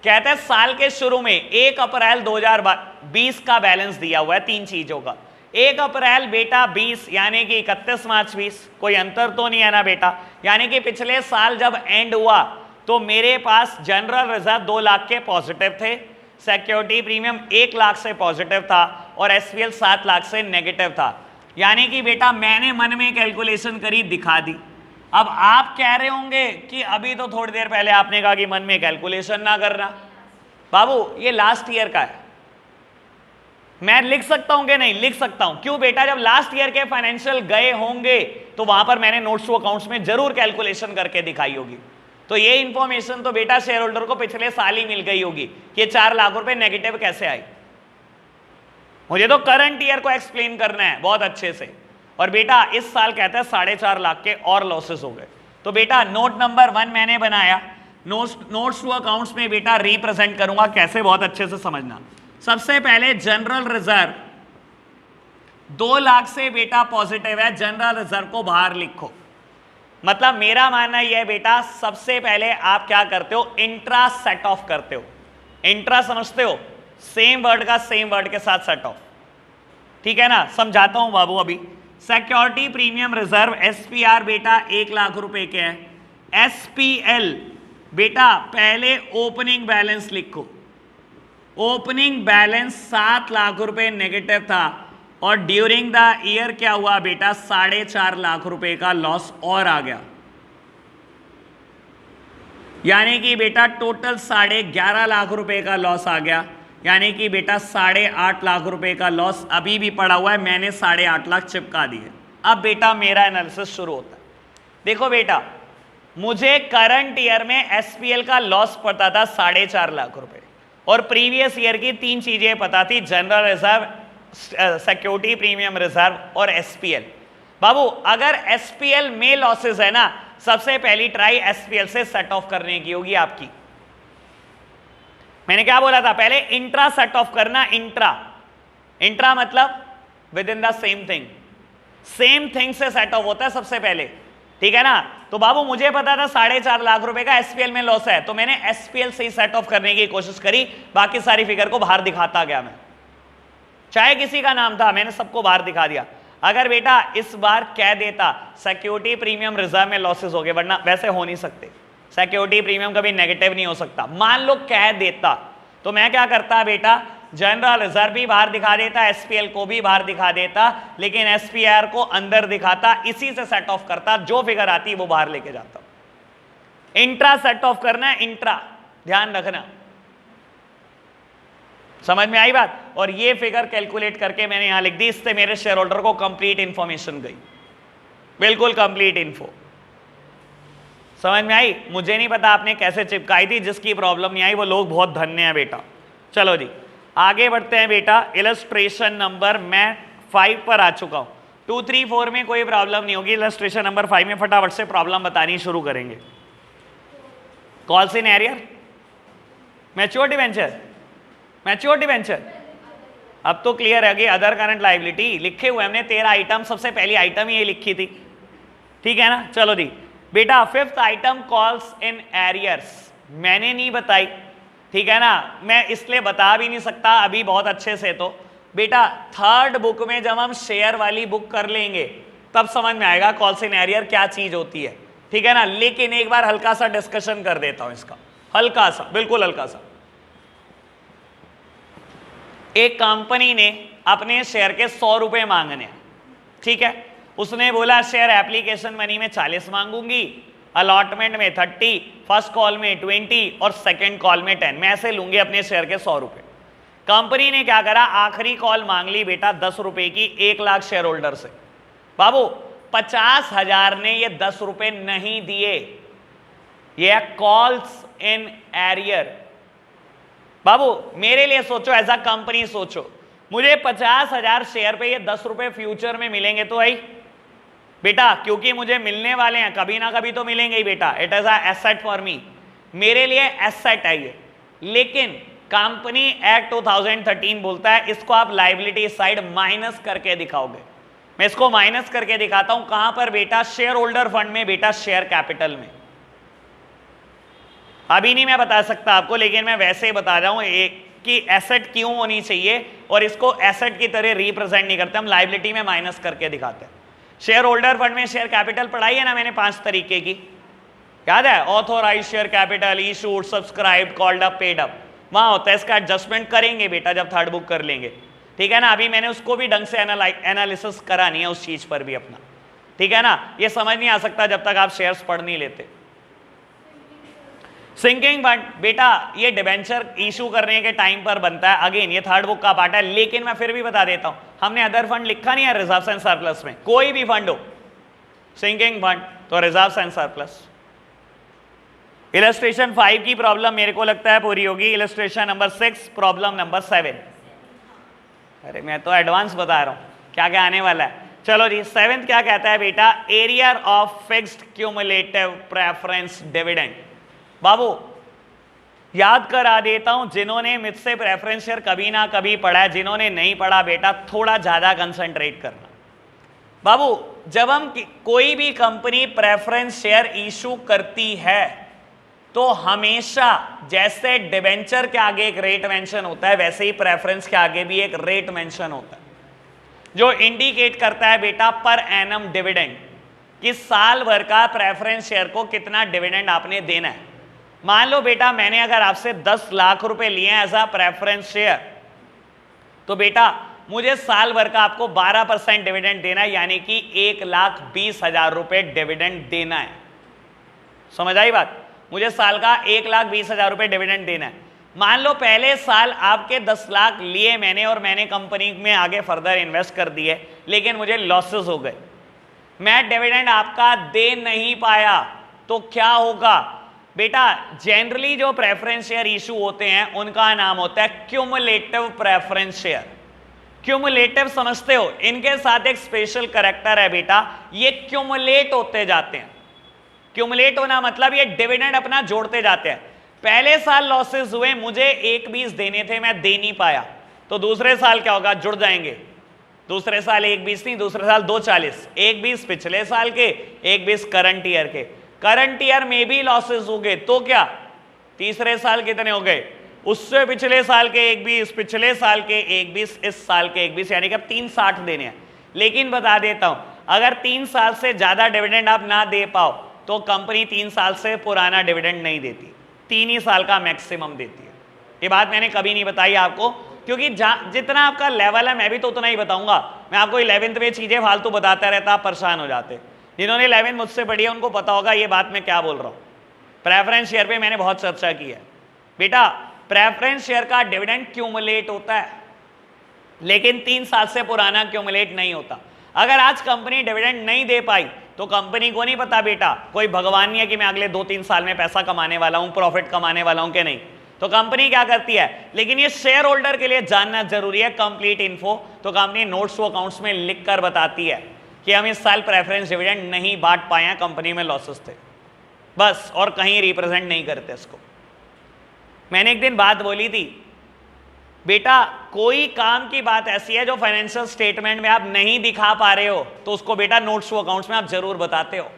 Speaker 1: कहता है साल के शुरू में 1 अप्रैल 2020 का बैलेंस दिया हुआ है 3 चीजों का। 1 अप्रैल बेटा 20 यानी कि 31 मार्च 20, कोई अंतर तो नहीं है ना बेटा। यानी कि पिछले साल जब एंड हुआ तो मेरे पास जनरल रिजर्व 2 लाख के पॉजिटिव थे, सिक्योरिटी प्रीमियम 1 लाख से पॉजिटिव था और एसपीएल 7 लाख से नेगेटिव था। यानी कि बेटा मैंने मन में कैलकुलेशन करी, दिखा दी। अब आप कह रहे होंगे कि अभी तो थोड़ी देर पहले आपने कहा कि मन में कैलकुलेशन ना करना। बाबू ये लास्ट ईयर का है, मैं लिख सकता हूं कि नहीं? लिख सकता हूं। क्यों बेटा? जब लास्ट ईयर के फाइनेंशियल गए होंगे तो वहां पर मैंने नोट्स टू अकाउंट्स में जरूर कैलकुलेशन करके दिखाई होगी। तो ये इंफॉर्मेशन तो बेटा शेयर होल्डर को पिछले साल ही मिल गई होगी कि ये 4 लाख रुपए नेगेटिव कैसे आई। मुझे तो करंट ईयर को एक्सप्लेन करना है बहुत अच्छे से। और बेटा इस साल कहता है 4.5 लाख के और लॉसेस हो गए। तो बेटा नोट नंबर 1 मैंने बनाया, नोट्स टू अकाउंट्स में बेटा रिप्रेजेंट करूंगा कैसे, बहुत अच्छे से समझना। सबसे पहले जनरल रिजर्व 2 लाख से बेटा पॉजिटिव है, जनरल रिजर्व को बाहर लिखो। मतलब मेरा मानना यह है बेटा, सबसे पहले आप क्या करते हो? इंट्रा सेट ऑफ करते हो। इंट्रा समझते हो? सेम वर्ड का सेम वर्ड के साथ सेट ऑफ, ठीक है ना। समझाता हूं बाबू। अभी सिक्योरिटी प्रीमियम रिजर्व एसपीआर बेटा 1 लाख रुपए के हैं। एसपीएल बेटा पहले ओपनिंग बैलेंस लिखो। ओपनिंग बैलेंस 7 लाख रुपए नेगेटिव था और ड्यूरिंग द ईयर क्या हुआ बेटा? 4.5 लाख रुपए का लॉस और आ गया। यानी कि बेटा टोटल 11.5 लाख रुपए का लॉस आ गया। यानी कि बेटा 8.5 लाख रुपए का लॉस अभी भी पड़ा हुआ है, मैंने 8.5 लाख चिपका दिए। अब बेटा मेरा एनालिसिस शुरू होता है। देखो बेटा, मुझे करंट ईयर में एसपीएल का लॉस पड़ता था 4.5 लाख रुपए और प्रीवियस ईयर की 3 चीजें पता थी, general reserve, security premium reserve और एसपीएल। बाबू अगर एसपीएल में लॉसेस है ना, सबसे पहली ट्राई एसपीएल से सेट ऑफ करने की होगी आपकी। मैंने क्या बोला था? पहले इंट्रा सेट ऑफ करना। इंट्रा मतलब with in the same thing, same thing से सेट ऑफ होता है सबसे पहले, ठीक है ना। तो बाबू मुझे पता था 4.5 लाख रुपए का एसपीएल में लॉस है, तो मैंने एसपीएल से ही सेट ऑफ करने की कोशिश करी। बाकी सारी फिगर को बाहर दिखाता गया मैं, चाहे किसी का नाम था मैंने सबको बाहर दिखा दिया। अगर बेटा इस बार कह देता सिक्योरिटी प्रीमियम रिजर्व में लॉसेस हो गए, वरना वैसे हो नहीं सकते, सिक्योरिटी प्रीमियम कभी नेगेटिव नहीं हो सकता, मान लो कह देता, तो मैं क्या करता बेटा? जनरल रिजर्व भी बाहर दिखा देता, एसपीएल को भी बाहर दिखा देता, लेकिन एसपीआर को अंदर दिखाता, इसी से सेट ऑफ करता, जो फिगर आती वो बाहर लेके जाता। इंट्रा सेट ऑफ करना है, इंट्रा, ध्यान रखना। समझ में आई बात? और ये फिगर कैलकुलेट करके मैंने यहां लिख दी, इससे मेरे शेयर होल्डर को कंप्लीट इंफॉर्मेशन गई, बिल्कुल कंप्लीट इन्फो। समझ में आई? मुझे नहीं पता आपने कैसे चिपकाई थी, जिसकी प्रॉब्लम नहीं आई वो लोग बहुत धन्य हैं बेटा। चलो जी आगे बढ़ते हैं बेटा। इलस्ट्रेशन नंबर मैं 5 पर आ चुका हूं। 2, 3, 4 में कोई प्रॉब्लम नहीं होगी, इलस्ट्रेशन नंबर 5 में फटाफट से प्रॉब्लम बतानी शुरू करेंगे। Calls in arrear, maturity venture, maturity venture. अब तो क्लियर है कि अदर करंट लायबिलिटी लिखे हुए हमने 13 आइटम, सबसे पहली आइटम ये लिखी थी, ठीक है ना। चलो जी बेटा 5th item calls in arrears मैंने नहीं बताई, ठीक है ना। मैं इसलिए बता भी नहीं सकता अभी बहुत अच्छे से। तो बेटा 3rd बुक में जब हम शेयर वाली बुक कर लेंगे तब समझ में आएगा कॉल्स इन एरियर क्या चीज होती है, ठीक है ना। लेकिन एक बार हल्का सा डिस्कशन कर देता हूं इसका, हल्का सा, बिल्कुल हल्का सा। एक कंपनी ने अपने शेयर के 100 रुपए मांगने, ठीक है, उसने बोला शेयर एप्लीकेशन मनी में 40 मांगूंगी, अलॉटमेंट में 30, फर्स्ट कॉल में 20 और सेकंड कॉल में 10, मैं ऐसे लूंगी अपने शेयर के 100 रुपए। कंपनी ने क्या करा, आखिरी कॉल मांग ली बेटा 10 रुपए की 1 लाख शेयर होल्डर से। बाबू 50,000 ने ये 10 रुपए नहीं दिए, ये कॉल्स इन एरियर। बाबू मेरे लिए सोचो, एज अ कंपनी सोचो, मुझे 50,000 शेयर पे ये 10 रुपए फ्यूचर में मिलेंगे तो भाई बेटा, क्योंकि मुझे मिलने वाले हैं, कभी ना कभी तो मिलेंगे ही बेटा, it is a asset for me, मेरे लिए एसेट है ये। लेकिन कंपनी एक्ट 2013 बोलता है इसको आप लायबिलिटी साइड माइनस करके दिखाओगे। मैं इसको माइनस करके दिखाता हूं, कहां पर बेटा, शेयर होल्डर फंड में बेटा, शेयर कैपिटल में। अभी नहीं मैं बता सकता आपको, लेकिन मैं वैसे ही बता रहा हूं कि एसेट क्यों होनी चाहिए, और इसको एसेट की तरह रिप्रेजेंट नहीं करते, हम लायबिलिटी में माइनस करके दिखाते हैं। शेयर होल्डर फंड में शेयर कैपिटल पढ़ाई है ना मैंने 5 तरीके की, याद है, authorise share capital, issued, subscribe, called up, paid up, वहां होता है। इसका एडजस्टमेंट करेंगे बेटा जब थर्ड बुक कर लेंगे, ठीक है ना। अभी मैंने उसको भी ढंग से एनालिसिस करा नहीं है उस चीज पर भी अपना, ठीक है ना। ये समझ नहीं आ सकता जब तक आप शेयर्स पढ़ नहीं लेते। सिंकिंग फंड बेटा, ये डिबेंचर इशू करने के टाइम पर बनता है, अगेन ये थर्ड बुक का पार्ट है, लेकिन मैं फिर भी बता देता हूं, हमने अदर फंड लिखा नहीं है रिजर्व एंड सरप्लस में, कोई भी फंड हो सिंकिंग फंड तो रिजर्व एंड सरप्लस। इलस्ट्रेशन 5 की प्रॉब्लम मेरे को लगता है पूरी होगी। Illustration number 6, problem number 7। अरे मैं तो एडवांस बता रहा हूं क्या क्या आने वाला है। चलो जी, 7th क्या कहता है बेटा, area of fixed cumulative preference dividend. बाबू याद करा देता हूं, जिन्होंने मुझसे प्रेफरेंस शेयर कभी ना कभी पढ़ा है, जिन्होंने नहीं पढ़ा बेटा थोड़ा ज्यादा कंसंट्रेट करना। बाबू जब हम कोई भी कंपनी प्रेफरेंस शेयर इशू करती है तो हमेशा जैसे डिबेंचर के आगे एक रेट मेंशन होता है, वैसे ही प्रेफरेंस के आगे भी एक रेट मेंशन होता है जो इंडिकेट करता है बेटा पर एनम डिविडेंड, कि साल भर का प्रेफरेंस शेयर को कितना डिविडेंड आपने देना है। मान लो बेटा मैंने अगर आपसे 10 लाख रुपए लिए हैं एज अ प्रेफरेंस शेयर, तो बेटा मुझे साल भर का आपको 12% डिविडेंड देना है, यानी कि 1,20,000 रुपए डिविडेंड देना है। समझ आई बात, मुझे साल का 1,20,000 रुपए डिविडेंड देना है। मान लो पहले साल आपके 10 लाख लिए मैंने, और मैंने कंपनी में आगे फर्दर इन्वेस्ट कर दिए, लेकिन मुझे लॉसेस हो गए, मैं डिविडेंड आपका दे नहीं पाया, तो क्या होगा बेटा, जनरली जो प्रेफरेंस शेयर इशू होते हैं उनका नाम होता है क्यूमुलेटिव प्रेफरेंस शेयर। क्यूमुलेटिव समझते हो, इनके साथ एक स्पेशल कैरेक्टर है बेटा, ये क्यूमुलेट होते जाते हैं। क्यूमुलेट होना मतलब ये डिविडेंड अपना जोड़ते जाते हैं। पहले साल लॉसेस हुए, मुझे 1,20 देने थे, मैं दे नहीं पाया, तो दूसरे साल क्या होगा, जुड़ जाएंगे। दूसरे साल 1,20 नहीं, दूसरे साल 2,40, 1,20 पिछले साल के, 1,20 करंट ईयर के। करंट ईयर में भी लॉसेस हो गए तो क्या, तीसरे साल कितने हो गए, उससे पिछले साल के 1,20, पिछले साल के 1,20, इस साल के 1,20, यानी कि अब 3,60 देने हैं। लेकिन बता देता हूं, अगर 3 साल से ज्यादा डिविडेंड आप ना दे पाओ तो कंपनी 3 साल से पुराना डिविडेंड नहीं देती, 3 ही साल का मैक्सिमम देती है। ये बात मैंने कभी नहीं बताई आपको, क्योंकि जितना आपका लेवल है मैं भी तो उतना ही बताऊंगा। मैं आपको 11th में चीजें फालतू बताता रहता, आप परेशान हो जाते। जिन्होंने 11th मुझसे पढ़ी है उनको पता होगा ये बात मैं क्या बोल रहा हूं। प्रेफरेंस शेयर पे मैंने बहुत चर्चा की है बेटा। प्रेफरेंस शेयर का डिविडेंड क्यूमुलेट होता है, लेकिन 3 साल से पुराना क्यूमुलेट नहीं होता। अगर आज कंपनी डिविडेंड नहीं दे पाई तो कंपनी को नहीं पता बेटा, कोई भगवान नहीं है कि मैं अगले 2-3 साल में पैसा कमाने वाला हूं, प्रॉफिट कमाने वाला हूं कि नहीं। तो कंपनी क्या करती है, लेकिन ये शेयर होल्डर के लिए जानना जरूरी है कंप्लीट इन्फो। तो कंपनी नोट्स टू अकाउंट्स में लिख कर बताती है कि हम इस साल प्रेफरेंस डिविडेंड नहीं बांट पाए हैं, कंपनी में लॉसेस थे बस, और कहीं रिप्रेजेंट नहीं करते इसको। मैंने एक दिन बात बोली थी बेटा, कोई काम की बात ऐसी है जो फाइनेंशियल स्टेटमेंट में आप नहीं दिखा पा रहे हो तो उसको बेटा नोट्स टू अकाउंट्स में आप जरूर बताते हो,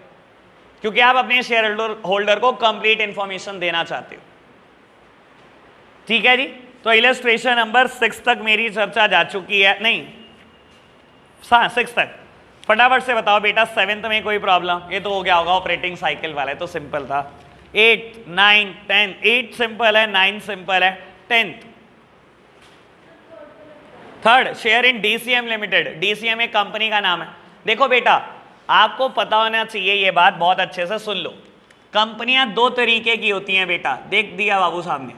Speaker 1: क्योंकि आप अपने शेयर होल्डर को कंप्लीट इंफॉर्मेशन देना चाहते हो। ठीक है जी, तो इलस्ट्रेशन नंबर 6 तक मेरी चर्चा जा चुकी है, नहीं 6 तक। फटाफट से बताओ बेटा 7th में कोई प्रॉब्लम, ये तो हो गया होगा ऑपरेटिंग साइकिल वाला, तो सिंपल था। 8, 9, 10, 8 सिंपल है, 9 सिंपल है, 10th third, share in DCM limited. DCM एक कंपनी का नाम है। देखो बेटा, आपको पता होना चाहिए ये बात, बहुत अच्छे से सुन लो। कंपनियां दो तरीके की होती हैं बेटा, देख दिया बाबू साहब ने।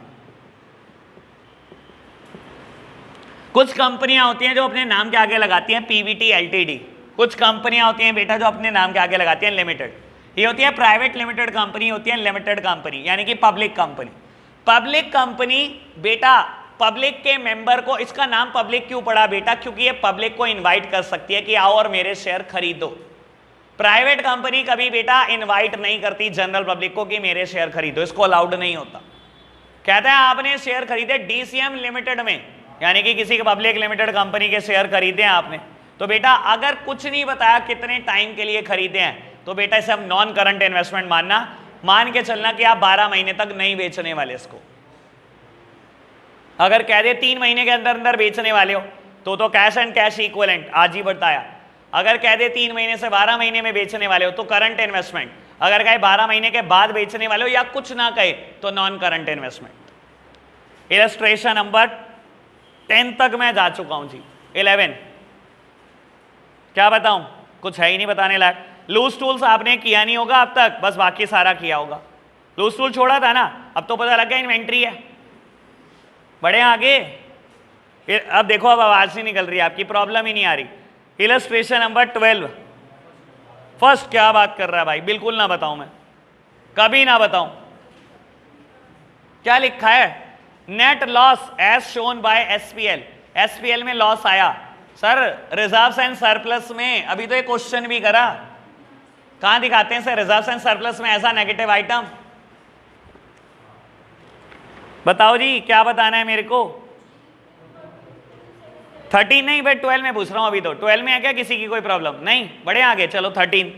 Speaker 1: कुछ कंपनियां होती हैं जो अपने नाम के आगे लगाती हैं पीवीटी एलटीडी। कुछ कंपनियां होती हैं बेटा जो अपने नाम के आगे लगाती हैं लिमिटेड। ये होती है प्राइवेट लिमिटेड कंपनी, होती है लिमिटेड कंपनी, यानी कि पब्लिक कंपनी। पब्लिक कंपनी बेटा, पब्लिक के मेंबर को, इसका नाम पब्लिक क्यों पड़ा बेटा? क्योंकि ये पब्लिक को इनवाइट कर सकती है कि आओ और मेरे शेयर खरीदो। प्राइवेट कंपनी कभी बेटा इनवाइट नहीं करती जनरल पब्लिक को कि मेरे शेयर खरीदो, इसको अलाउड नहीं होता। कहता है आपने शेयर खरीदे डीसीएम लिमिटेड में, यानी कि किसी पब्लिक लिमिटेड कंपनी के शेयर खरीदे हैं आपने, तो बेटा अगर कुछ नहीं बताया कितने टाइम के लिए खरीदे हैं, तो बेटा इसे हम नॉन करंट इन्वेस्टमेंट मानना, मान के चलना कि आप 12 महीने तक नहीं बेचने वाले इसको। अगर कह दे 3 महीने के अंदर अंदर बेचने वाले हो तो कैश एंड कैश इक्विवेलेंट आज ही बताया। अगर कह दे 3 महीने से 12 महीने में बेचने वाले हो तो करंट इन्वेस्टमेंट। अगर कहे 12 महीने के बाद बेचने वाले हो या कुछ ना कहे तो non current investment. Illustration number 10 तक मैं जा चुका हूं जी। 11 क्या बताऊं, कुछ है ही नहीं बताने लायक। लूज टूल्स आपने किया नहीं होगा अब तक, बस बाकी सारा किया होगा। लूज टूल छोड़ा था ना, अब तो पता लग गया इन्वेंट्री है। बढ़े आगे, अब देखो अब आवाज नहीं निकल रही, आपकी प्रॉब्लम ही नहीं आ रही। इलस्ट्रेशन नंबर 12 फर्स्ट, क्या बात कर रहा है भाई, बिल्कुल ना बताऊं मैं, कभी ना बताऊं। क्या लिखा है? Net loss as shown by SPL. SPL में लॉस आया सर, रिजर्व्स एंड सरप्लस में। अभी तो ये क्वेश्चन भी करा, कहां दिखाते हैं सर रिजर्व्स एंड सरप्लस में ऐसा नेगेटिव आइटम? बताओ जी, क्या बताना है मेरे को? 13 नहीं भाई, 12 में पूछ रहा हूं अभी तो। 12 में है क्या किसी की कोई प्रॉब्लम? नहीं, बढ़े आगे चलो। 13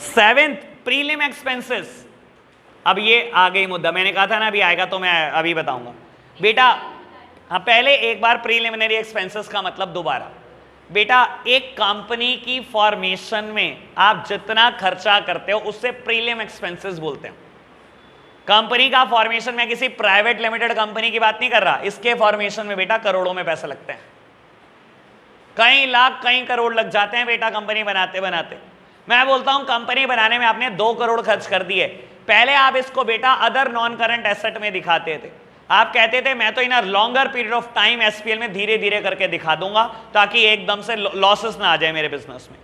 Speaker 1: 7th, प्रीलिम एक्सपेंसेस। अब ये आ गई मुद्दा, मैंने कहा था ना अभी आएगा, तो मैं अभी बताऊंगा बेटा। हाँ, पहले एक बार प्रीलिमिनरी एक्सपेंसेस का मतलब दोबारा बेटा, एक कंपनी की फॉर्मेशन में आप जितना खर्चा करते हो उससे प्रीलिम एक्सपेंसेस बोलते हैं। कंपनी का फॉर्मेशन में किसी प्राइवेट लिमिटेड कंपनी की बात नहीं कर रहा, इसके फॉर्मेशन में बेटा करोड़ों में पैसे लगते हैं, कई लाख कई करोड़ लग जाते हैं बेटा कंपनी बनाते बनाते। मैं बोलता हूं कंपनी बनाने में आपने 2 करोड़ खर्च कर दिए, पहले आप इसको बेटा अदर नॉन करंट एसेट में दिखाते थे। आप कहते थे मैं तो इन longer period of time SPL में धीरे धीरे करके दिखा दूंगा ताकि एकदम से लॉसेस ना आ जाए मेरे बिजनेस में।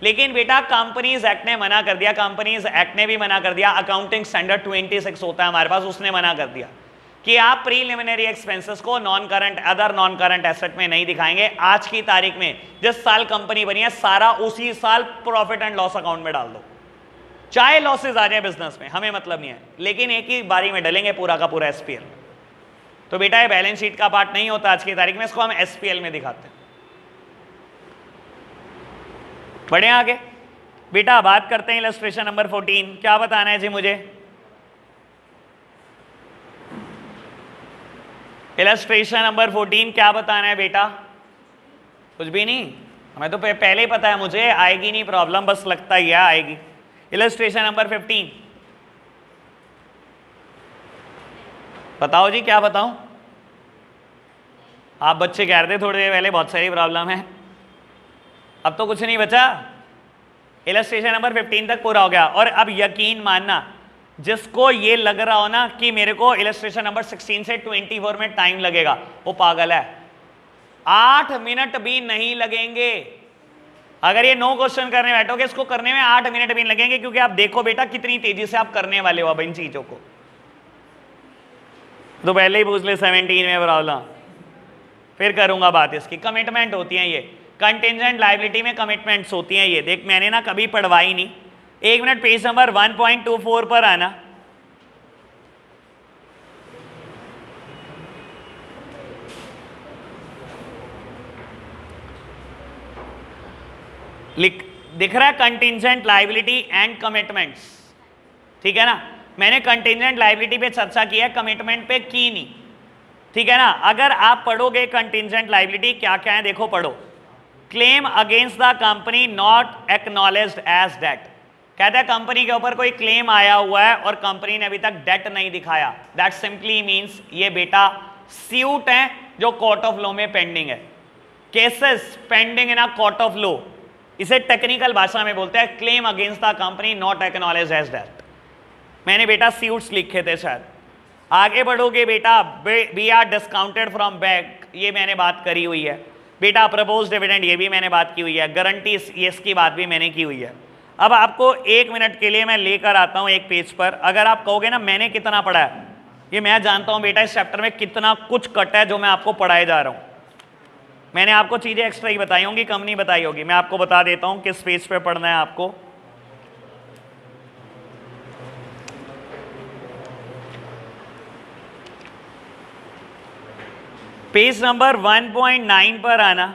Speaker 1: लेकिन बेटा कंपनीज एक्ट ने मना कर दिया, कंपनीज एक्ट ने भी मना कर दिया, अकाउंटिंग स्टैंडर्ड 26 होता है हमारे पास, उसने मना कर दिया कि आप प्रीलिमिनरी एक्सपेंसेस को non current other non current asset में नहीं दिखाएंगे। आज की तारीख में जिस साल कंपनी बनी है सारा उसी साल प्रॉफिट एंड लॉस अकाउंट में डाल दो, चाहे लॉसेज आ जाए बिजनेस में, हमें मतलब नहीं है, लेकिन एक ही बारी में डलेंगे पूरा का पूरा एसपीएल। तो बेटा ये बैलेंस शीट का पार्ट नहीं होता आज की तारीख में, इसको हम एसपीएल में दिखाते हैं। बढ़े आगे बेटा, बात करते हैं इलस्ट्रेशन नंबर 14। क्या बताना है जी मुझे? इलस्ट्रेशन नंबर 14 क्या बताना है बेटा? कुछ भी नहीं, हमें तो पहले ही पता है, मुझे आएगी नहीं प्रॉब्लम, बस लगता ही है आएगी। इलस्ट्रेशन नंबर 15 बताओ जी, क्या बताऊं? आप बच्चे कह रहे थे थोड़ी देर पहले बहुत सारी प्रॉब्लम है, अब तो कुछ नहीं बचा। इलस्ट्रेशन नंबर 15 तक पूरा हो गया। और अब यकीन मानना, जिसको ये लग रहा हो ना कि मेरे को इलस्ट्रेशन नंबर 16 से 24 में टाइम लगेगा, वो पागल है। 8 मिनट भी नहीं लगेंगे। अगर ये 9 क्वेश्चन करने बैठोगे, इसको करने में 8 मिनट भी नहीं लगेंगे, क्योंकि आप देखो बेटा कितनी तेजी से आप करने वाले हो अब इन चीजों को। तो पहले ही पूछ ले 17 में प्रॉब्लम, फिर करूंगा बात इसकी। कमिटमेंट होती हैं ये, कंटिजेंट लायबिलिटी में कमिटमेंट्स होती हैं ये। देख मैंने ना कभी पढ़वाई नहीं, 1 मिनट पेज नंबर 1.24 पर आना। दिख रहा है कंटिजेंट लायबिलिटी एंड कमिटमेंट्स, ठीक है ना। मैंने कंटिजेंट लायबिलिटी पे चर्चा की है, कमिटमेंट पे की नहीं, ठीक है ना। अगर आप पढ़ोगे कंटिजेंट लायबिलिटी क्या क्या है, देखो पढ़ो। Claim against the company not acknowledged as debt. कहता है कंपनी के ऊपर कोई क्लेम आया हुआ है और कंपनी ने अभी तक डेट नहीं दिखाया, दैट सिंपली मीन्स ये बेटा सूट है जो कोर्ट ऑफ लॉ में पेंडिंग है, cases pending in a court of law, इसे टेक्निकल भाषा में बोलते हैं claim against the company not acknowledge as debt. मैंने बेटा सूट्स लिखे थे शायद। आगे बढ़ोगे बेटा, we are discounted from bank, ये मैंने बात करी हुई है बेटा। प्रपोज डिविडेंड, ये भी मैंने बात की हुई है। गारंटी, इसकी बात भी मैंने की हुई है। अब आपको 1 मिनट के लिए मैं लेकर आता हूं एक पेज पर। अगर आप कहोगे ना मैंने कितना पढ़ा है, ये मैं जानता हूं बेटा इस चैप्टर में कितना कुछ कट है जो मैं आपको पढ़ाए जा रहा हूं। मैंने आपको चीजें एक्स्ट्रा ही बताई होंगी, कम नहीं बताई होगी। मैं आपको बता देता हूं किस पेज पे पढ़ना है आपको। पेज नंबर 1.9 पर आना।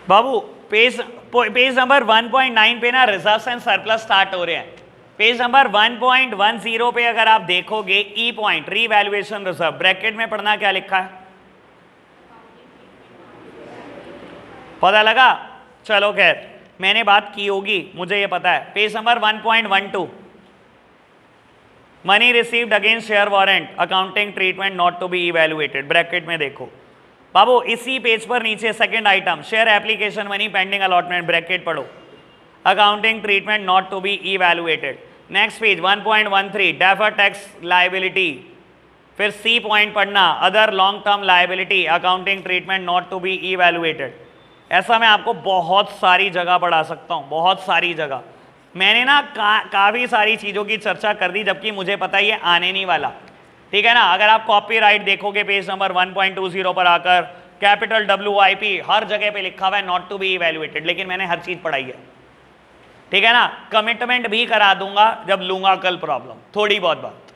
Speaker 1: बाबू पेज नंबर 1.9 पे ना रिजर्व्स एंड सरप्लस स्टार्ट हो रहे हैं। पेज नंबर 1.10 पे अगर आप देखोगे ई पॉइंट रीवैल्यूएशन रिजर्व, ब्रैकेट में पढ़ना क्या लिखा है, पता लगा? चलो खैर, मैंने बात की होगी, मुझे ये पता है। Page number 1.12 money received against share warrant, accounting treatment not to be evaluated, bracket में देखो बाबू। इसी पेज पर नीचे second item share application money pending allotment, bracket पढ़ो, accounting treatment not to be evaluated. Next page 1.13 defer tax liability, फिर C point पढ़ना other long term liability, accounting treatment not to be evaluated. ऐसा मैं आपको बहुत सारी जगह पढ़ा सकता हूँ, बहुत सारी जगह। मैंने ना काफ़ी सारी चीज़ों की चर्चा कर दी, जबकि मुझे पता है ये आने नहीं वाला, ठीक है ना। अगर आप कॉपीराइट देखोगे पेज नंबर 1.20 पर आकर, कैपिटल WIP हर जगह पे लिखा हुआ है नॉट टू बी इवैल्यूएटेड, लेकिन मैंने हर चीज़ पढ़ाई है, ठीक है ना। कमिटमेंट भी करा दूंगा जब लूंगा कल प्रॉब्लम, थोड़ी बहुत बात,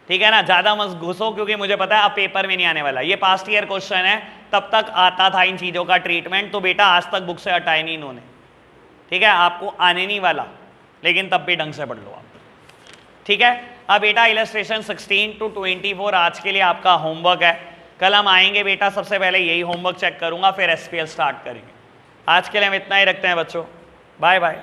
Speaker 1: ठीक है ना। ज़्यादा मत घुसो, क्योंकि मुझे पता है अब पेपर में नहीं आने वाला। ये पास्ट ईयर क्वेश्चन है, तब तक आता था इन चीज़ों का ट्रीटमेंट, तो बेटा आज तक बुक से हटाए नहीं इन्होंने, ठीक है। आपको आने नहीं वाला, लेकिन तब भी ढंग से पढ़ लो आप, ठीक है। अब बेटा इलस्ट्रेशन 16 to 24 आज के लिए आपका होमवर्क है। कल हम आएंगे बेटा, सबसे पहले यही होमवर्क चेक करूंगा, फिर SPL स्टार्ट करेंगे। आज के लिए हम इतना ही रखते हैं बच्चों, बाय बाय।